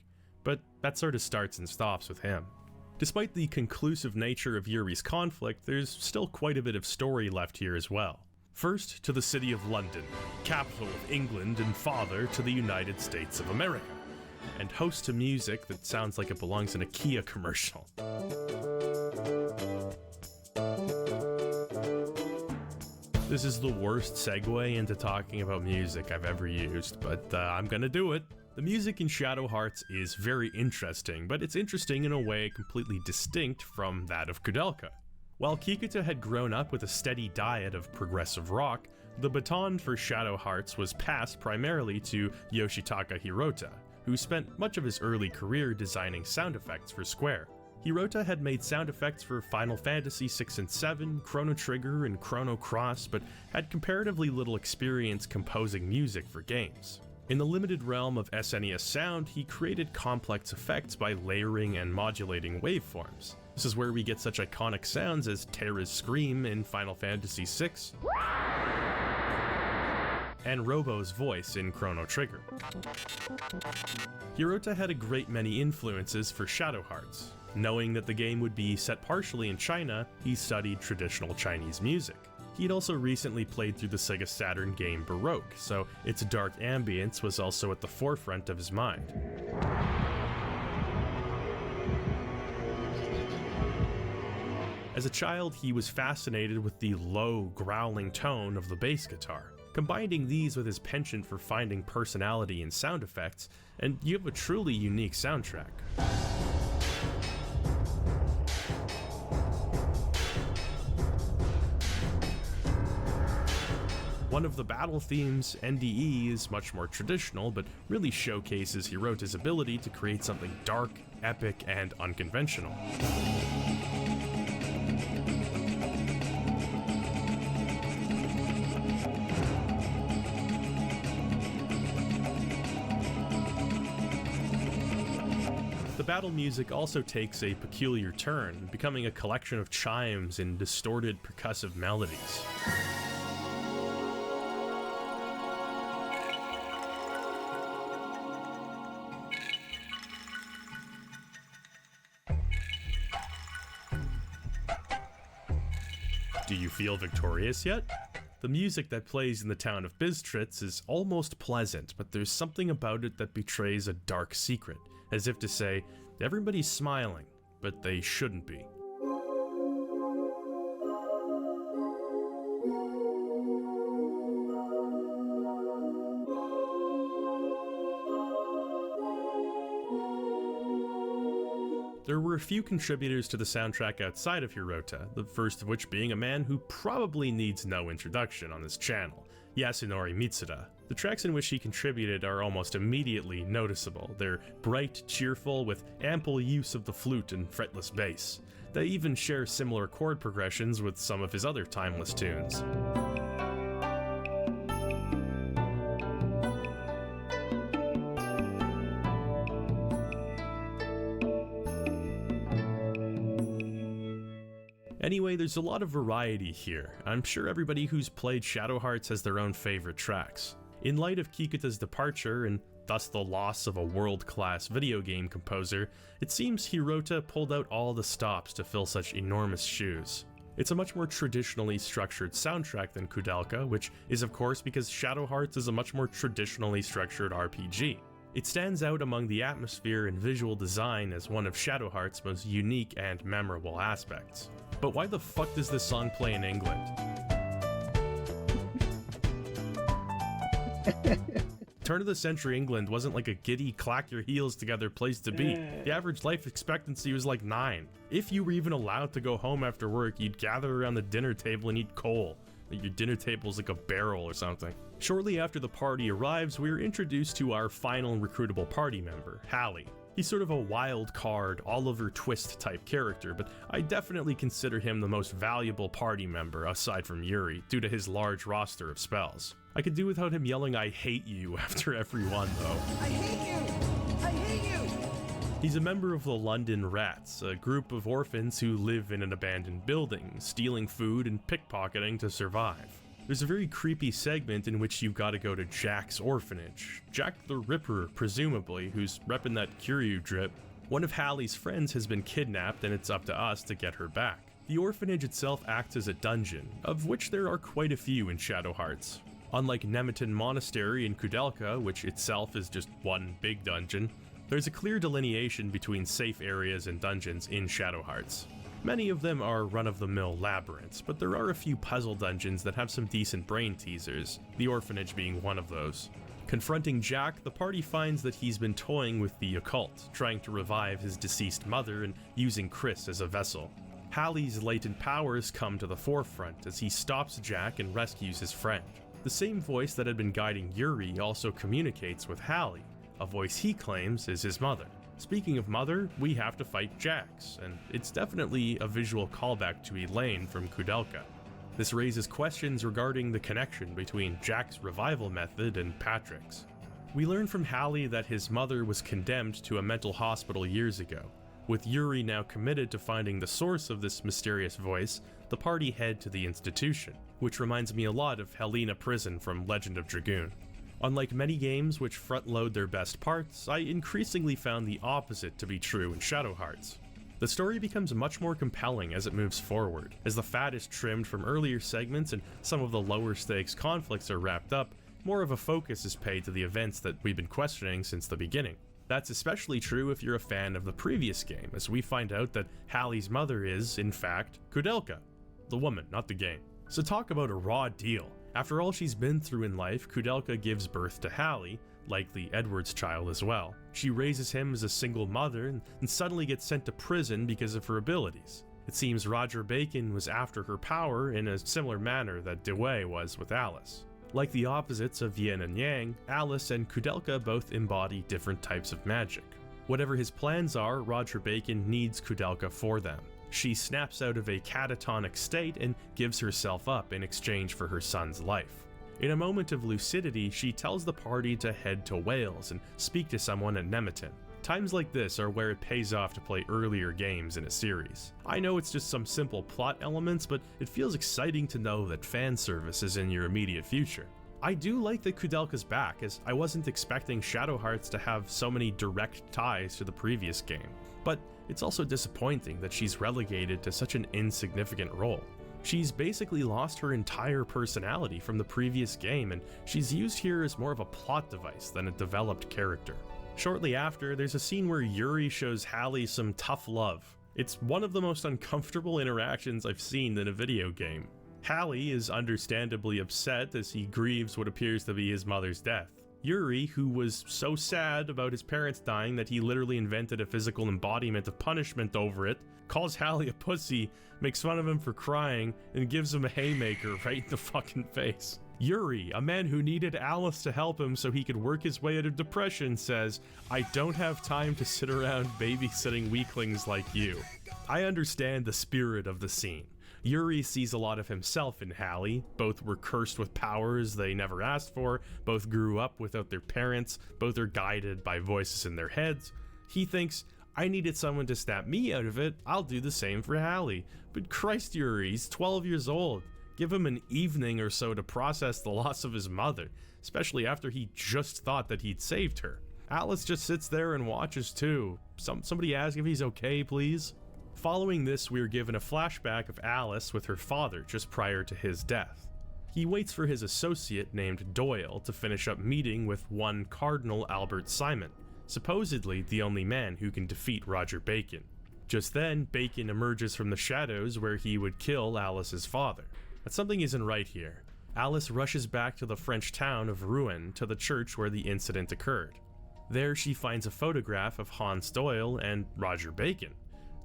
but that sort of starts and stops with him. Despite the conclusive nature of Yuri's conflict, there's still quite a bit of story left here as well. First, to the city of London, capital of England and father to the United States of America, and host to music that sounds like it belongs in a Kia commercial. This is the worst segue into talking about music I've ever used, but I'm gonna do it. The music in Shadow Hearts is very interesting, but it's interesting in a way completely distinct from that of Kudelka. While Kikuta had grown up with a steady diet of progressive rock, the baton for Shadow Hearts was passed primarily to Yoshitaka Hirota, who spent much of his early career designing sound effects for Square. Hirota had made sound effects for Final Fantasy VI and VII, Chrono Trigger, and Chrono Cross, but had comparatively little experience composing music for games. In the limited realm of SNES sound, he created complex effects by layering and modulating waveforms. This is where we get such iconic sounds as Terra's scream in Final Fantasy VI, and Robo's voice in Chrono Trigger. Hirota had a great many influences for Shadow Hearts. Knowing that the game would be set partially in China, he studied traditional Chinese music. He'd also recently played through the Sega Saturn game Baroque, so its dark ambience was also at the forefront of his mind. As a child, he was fascinated with the low, growling tone of the bass guitar. Combining these with his penchant for finding personality in sound effects, and you have a truly unique soundtrack. One of the battle themes, NDE, is much more traditional, but really showcases Hirota's ability to create something dark, epic, and unconventional. The battle music also takes a peculiar turn, becoming a collection of chimes and distorted percussive melodies. Do you feel victorious yet? The music that plays in the town of Bistritz is almost pleasant, but there's something about it that betrays a dark secret, as if to say, everybody's smiling, but they shouldn't be. There were a few contributors to the soundtrack outside of Hirota, the first of which being a man who probably needs no introduction on this channel, Yasunori Mitsuda. The tracks in which he contributed are almost immediately noticeable. They're bright, cheerful, with ample use of the flute and fretless bass. They even share similar chord progressions with some of his other timeless tunes. Anyway, there's a lot of variety here. I'm sure everybody who's played Shadow Hearts has their own favorite tracks. In light of Kikuta's departure, and thus the loss of a world-class video game composer, it seems Hirota pulled out all the stops to fill such enormous shoes. It's a much more traditionally structured soundtrack than Kudelka, which is of course because Shadow Hearts is a much more traditionally structured RPG. It stands out among the atmosphere and visual design as one of Shadow Hearts' most unique and memorable aspects. But why the fuck does this song play in England? Turn of the century England wasn't like a giddy, clack your heels together place to be. The average life expectancy was like 9. If you were even allowed to go home after work, you'd gather around the dinner table and eat coal. Your dinner table's like a barrel or something. Shortly after the party arrives, we're introduced to our final recruitable party member, Hallie. He's sort of a wild card, Oliver Twist type character, but I definitely consider him the most valuable party member aside from Yuri, due to his large roster of spells. I could do without him yelling "I hate you" after every one though. I hate you! I hate you! He's a member of the London Rats, a group of orphans who live in an abandoned building, stealing food and pickpocketing to survive. There's a very creepy segment in which you've got to go to Jack's orphanage. Jack the Ripper, presumably, who's repping that Kiryu drip. One of Hallie's friends has been kidnapped and it's up to us to get her back. The orphanage itself acts as a dungeon, of which there are quite a few in Shadow Hearts. Unlike Nemeton Monastery in Kudelka, which itself is just one big dungeon, there's a clear delineation between safe areas and dungeons in Shadow Hearts. Many of them are run-of-the-mill labyrinths, but there are a few puzzle dungeons that have some decent brain teasers, the orphanage being one of those. Confronting Jack, the party finds that he's been toying with the occult, trying to revive his deceased mother and using Chris as a vessel. Hallie's latent powers come to the forefront as he stops Jack and rescues his friend. The same voice that had been guiding Yuri also communicates with Hallie, a voice he claims is his mother. Speaking of mother, we have to fight Jax, and it's definitely a visual callback to Elaine from Kudelka. This raises questions regarding the connection between Jack's revival method and Patrick's. We learn from Hallie that his mother was condemned to a mental hospital years ago. With Yuri now committed to finding the source of this mysterious voice, the party head to the institution, which reminds me a lot of Helena Prison from Legend of Dragoon. Unlike many games which front-load their best parts, I increasingly found the opposite to be true in Shadow Hearts. The story becomes much more compelling as it moves forward. As the fat is trimmed from earlier segments and some of the lower stakes conflicts are wrapped up, more of a focus is paid to the events that we've been questioning since the beginning. That's especially true if you're a fan of the previous game, as we find out that Hallie's mother is, in fact, Kudelka. The woman, not the game. So talk about a raw deal. After all she's been through in life, Kudelka gives birth to Hallie, likely Edward's child as well. She raises him as a single mother and suddenly gets sent to prison because of her abilities. It seems Roger Bacon was after her power in a similar manner that Dewey was with Alice. Like the opposites of yin and yang, Alice and Kudelka both embody different types of magic. Whatever his plans are, Roger Bacon needs Kudelka for them. She snaps out of a catatonic state and gives herself up in exchange for her son's life. In a moment of lucidity, she tells the party to head to Wales and speak to someone at Nemeton. Times like this are where it pays off to play earlier games in a series. I know it's just some simple plot elements, but it feels exciting to know that fan service is in your immediate future. I do like that Kudelka's back, as I wasn't expecting Shadow Hearts to have so many direct ties to the previous game. But it's also disappointing that she's relegated to such an insignificant role. She's basically lost her entire personality from the previous game, and she's used here as more of a plot device than a developed character. Shortly after, there's a scene where Yuri shows Hallie some tough love. It's one of the most uncomfortable interactions I've seen in a video game. Hallie is understandably upset as he grieves what appears to be his mother's death. Yuri, who was so sad about his parents dying that he literally invented a physical embodiment of punishment over it, calls Hallie a pussy, makes fun of him for crying, and gives him a haymaker right in the fucking face. Yuri, a man who needed Alice to help him so he could work his way out of depression, says, "I don't have time to sit around babysitting weaklings like you." I understand the spirit of the scene. Yuri sees a lot of himself in Hallie. Both were cursed with powers they never asked for, both grew up without their parents, both are guided by voices in their heads. He thinks, I needed someone to snap me out of it, I'll do the same for Hallie. But Christ, Yuri, he's 12 years old. Give him an evening or so to process the loss of his mother, especially after he just thought that he'd saved her. Alice just sits there and watches too. Somebody ask if he's okay, please. Following this, we are given a flashback of Alice with her father just prior to his death. He waits for his associate named Doyle to finish up meeting with one Cardinal Albert Simon, supposedly the only man who can defeat Roger Bacon. Just then, Bacon emerges from the shadows where he would kill Alice's father. But something isn't right here. Alice rushes back to the French town of Rouen to the church where the incident occurred. There she finds a photograph of Hans Doyle and Roger Bacon,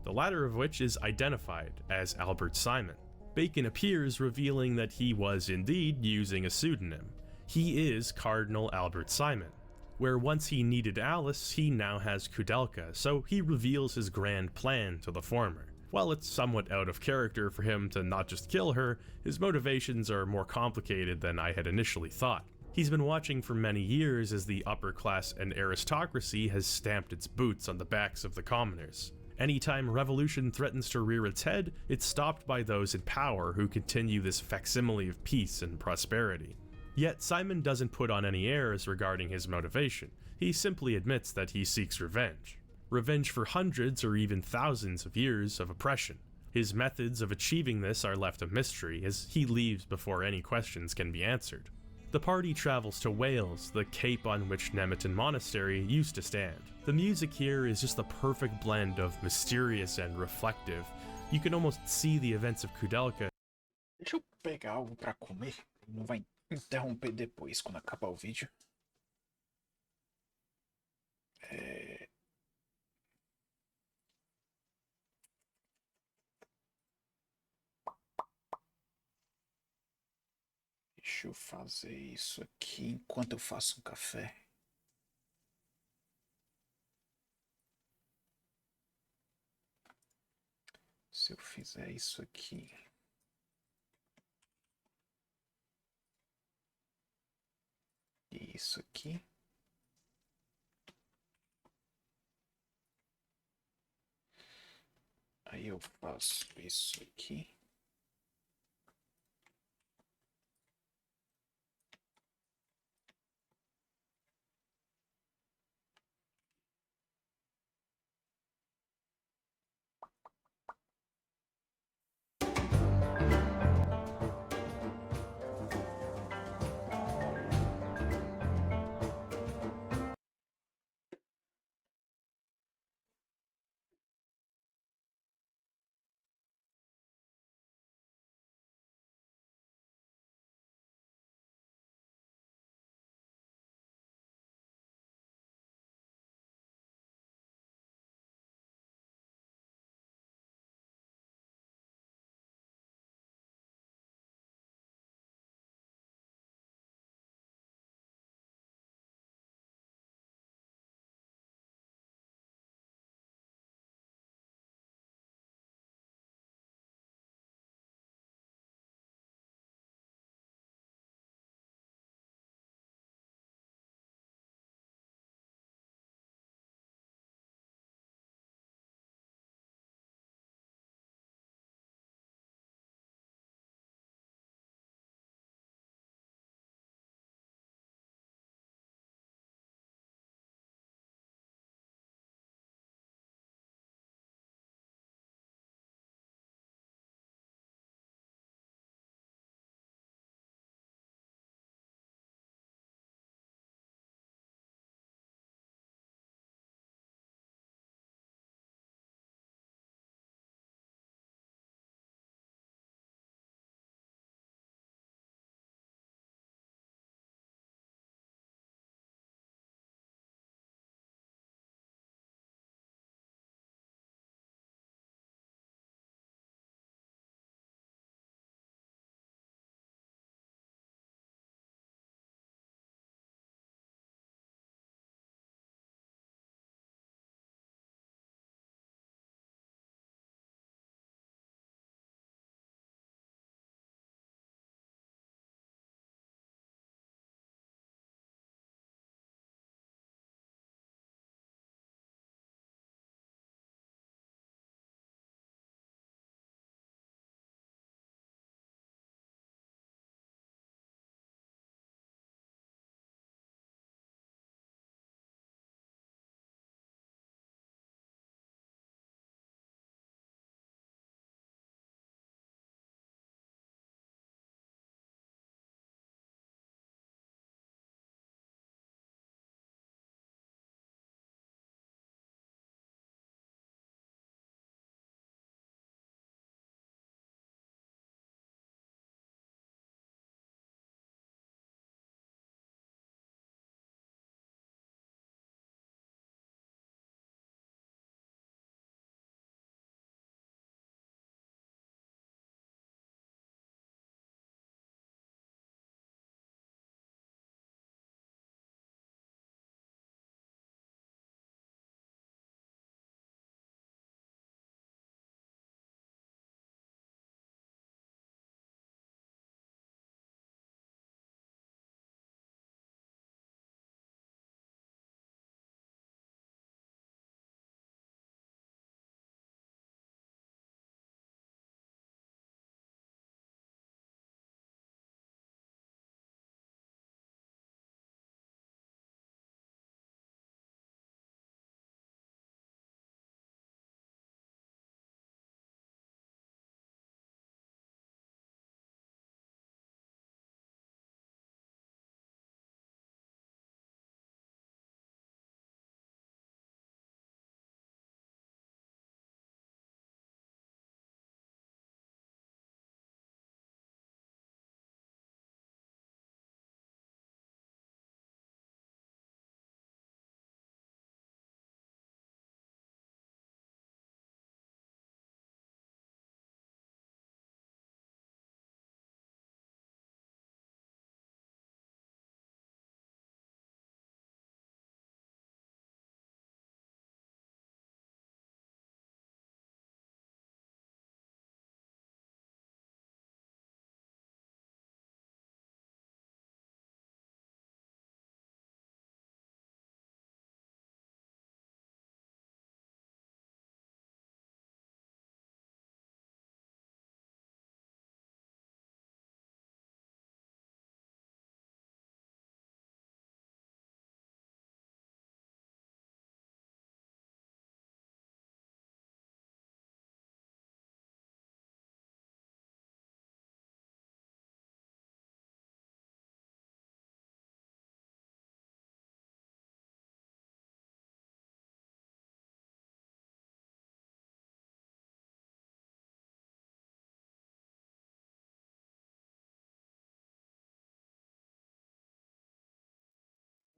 the latter of which is identified as Albert Simon. Bacon appears, revealing that he was indeed using a pseudonym. He is Cardinal Albert Simon. Where once he needed Alice, he now has Kudelka, so he reveals his grand plan to the former. While it's somewhat out of character for him to not just kill her, his motivations are more complicated than I had initially thought. He's been watching for many years as the upper class and aristocracy has stamped its boots on the backs of the commoners. Anytime revolution threatens to rear its head, it's stopped by those in power who continue this facsimile of peace and prosperity. Yet Simon doesn't put on any airs regarding his motivation. He simply admits that he seeks revenge. Revenge for hundreds or even thousands of years of oppression. His methods of achieving this are left a mystery, as he leaves before any questions can be answered. The party travels to Wales, the cape on which Nemeton Monastery used to stand. The music here is just the perfect blend of mysterious and reflective. You can almost see the events of Kudelka. Deixa eu pegar algo pra comer. Não vai interromper depois quando acabar o vídeo. Deixa eu fazer isso aqui enquanto eu faço um café. Se eu fizer isso aqui. E isso aqui. Aí eu faço isso aqui.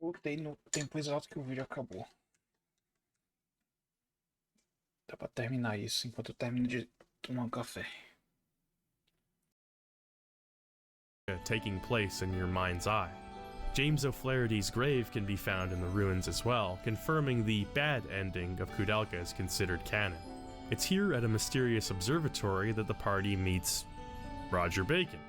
Voltei no tempo exato que o vídeo acabou. Dá pra terminar isso enquanto eu termino de tomar um café. Taking place in your mind's eye. James O'Flaherty's grave can be found in the ruins as well, confirming the bad ending of Kudelka is considered canon. It's here at a mysterious observatory that the party meets Roger Bacon.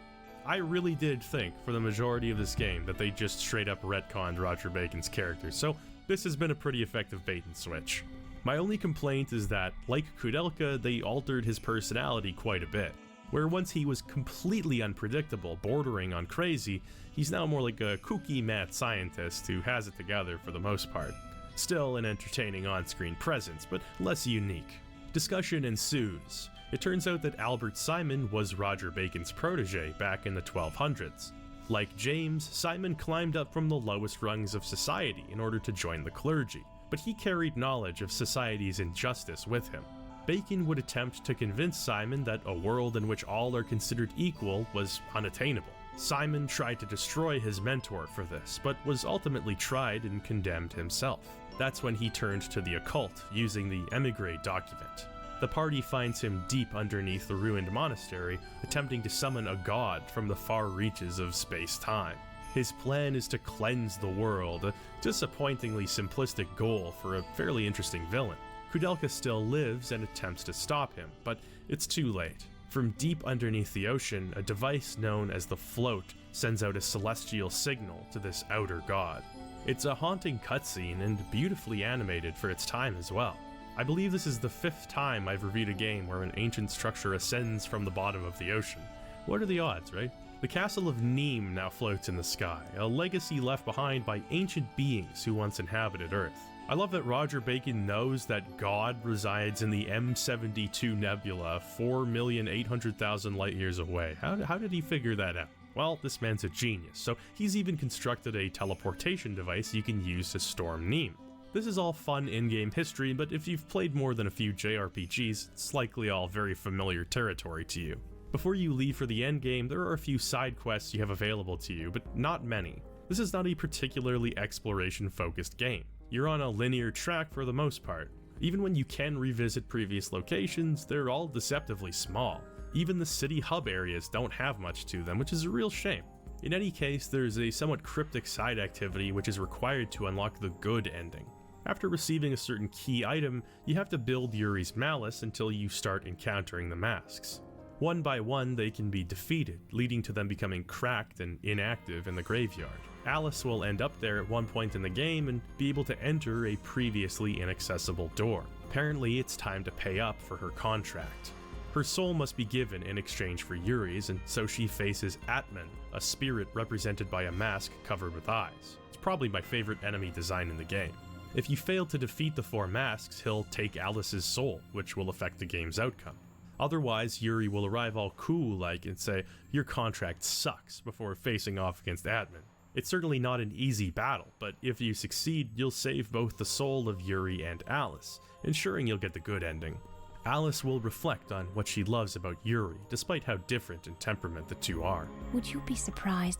I really did think, for the majority of this game, that they just straight up retconned Roger Bacon's character, so this has been a pretty effective bait and switch. My only complaint is that, like Kudelka, they altered his personality quite a bit. Where once he was completely unpredictable, bordering on crazy, he's now more like a kooky mad scientist who has it together for the most part. Still an entertaining on-screen presence, but less unique. Discussion ensues. It turns out that Albert Simon was Roger Bacon's protege back in the 1200s. Like James, Simon climbed up from the lowest rungs of society in order to join the clergy, but he carried knowledge of society's injustice with him. Bacon would attempt to convince Simon that a world in which all are considered equal was unattainable. Simon tried to destroy his mentor for this, but was ultimately tried and condemned himself. That's when he turned to the occult, using the emigre document. The party finds him deep underneath the ruined monastery, attempting to summon a god from the far reaches of space-time. His plan is to cleanse the world, a disappointingly simplistic goal for a fairly interesting villain. Kudelka still lives and attempts to stop him, but it's too late. From deep underneath the ocean, a device known as the Float sends out a celestial signal to this outer god. It's a haunting cutscene and beautifully animated for its time as well. I believe this is the 5th time I've reviewed a game where an ancient structure ascends from the bottom of the ocean. What are the odds, right? The castle of Nîmes now floats in the sky, a legacy left behind by ancient beings who once inhabited Earth. I love that Roger Bacon knows that God resides in the M72 Nebula 4,800,000 light years away. How did he figure that out? Well, this man's a genius, so he's even constructed a teleportation device you can use to storm Nîmes. This is all fun in-game history, but if you've played more than a few JRPGs, it's likely all very familiar territory to you. Before you leave for the endgame, there are a few side quests you have available to you, but not many. This is not a particularly exploration-focused game. You're on a linear track for the most part. Even when you can revisit previous locations, they're all deceptively small. Even the city hub areas don't have much to them, which is a real shame. In any case, there's a somewhat cryptic side activity which is required to unlock the good ending. After receiving a certain key item, you have to build Yuri's malice until you start encountering the masks. One by one, they can be defeated, leading to them becoming cracked and inactive in the graveyard. Alice will end up there at one point in the game and be able to enter a previously inaccessible door. Apparently, it's time to pay up for her contract. Her soul must be given in exchange for Yuri's, and so she faces Atman, a spirit represented by a mask covered with eyes. It's probably my favorite enemy design in the game. If you fail to defeat the 4 masks, he'll take Alice's soul, which will affect the game's outcome. Otherwise, Yuri will arrive all cool-like and say, "Your contract sucks," before facing off against Atman. It's certainly not an easy battle, but if you succeed, you'll save both the soul of Yuri and Alice, ensuring you'll get the good ending. Alice will reflect on what she loves about Yuri, despite how different in temperament the two are. Would you be surprised?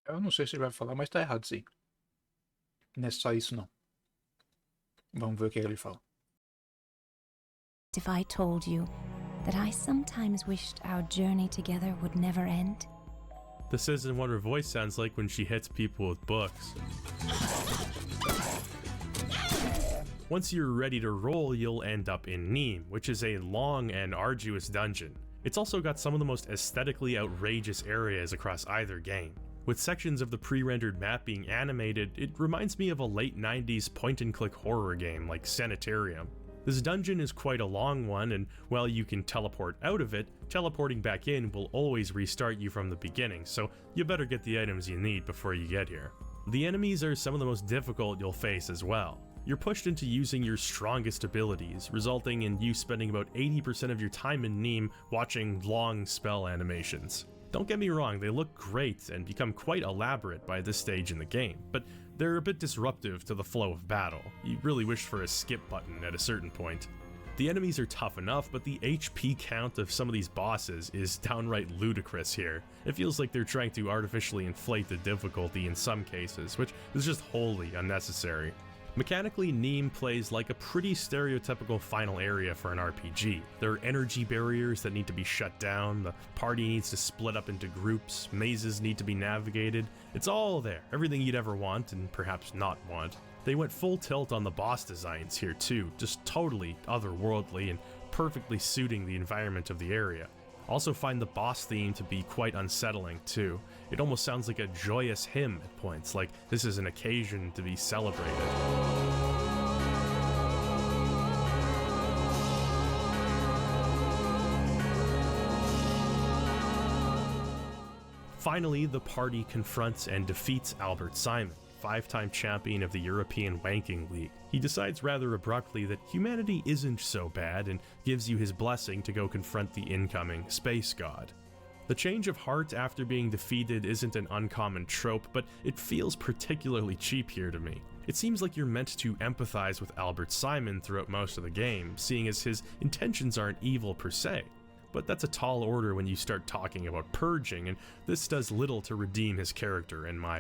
Eu não sei se ele vai falar, mas tá errado sim. Não é só isso não. Vamos ver o que ele fala. If I told you that I sometimes wished our journey together would never end? This isn't what her voice sounds like when she hits people with books. Once you're ready to roll, you'll end up in Nîmes, which is a long and arduous dungeon. It's also got some of the most aesthetically outrageous areas across either game. With sections of the pre-rendered map being animated, it reminds me of a late 90s point-and-click horror game like Sanitarium. This dungeon is quite a long one, and while you can teleport out of it, teleporting back in will always restart you from the beginning, so you better get the items you need before you get here. The enemies are some of the most difficult you'll face as well. You're pushed into using your strongest abilities, resulting in you spending about 80% of your time in Nîmes watching long spell animations. Don't get me wrong, they look great and become quite elaborate by this stage in the game, but they're a bit disruptive to the flow of battle. You really wish for a skip button at a certain point. The enemies are tough enough, but the HP count of some of these bosses is downright ludicrous here. It feels like they're trying to artificially inflate the difficulty in some cases, which is just wholly unnecessary. Mechanically, Neem plays like a pretty stereotypical final area for an RPG. There are energy barriers that need to be shut down, the party needs to split up into groups, mazes need to be navigated. It's all there, everything you'd ever want and perhaps not want. They went full tilt on the boss designs here too, just totally otherworldly and perfectly suiting the environment of the area. Also find the boss theme to be quite unsettling too. It almost sounds like a joyous hymn at points, like this is an occasion to be celebrated. Finally, the party confronts and defeats Albert Simon, 5-time champion of the European Wanking League. He decides rather abruptly that humanity isn't so bad and gives you his blessing to go confront the incoming space god. The change of heart after being defeated isn't an uncommon trope, but it feels particularly cheap here to me. It seems like you're meant to empathize with Albert Simon throughout most of the game, seeing as his intentions aren't evil per se. But that's a tall order when you start talking about purging, and this does little to redeem his character in my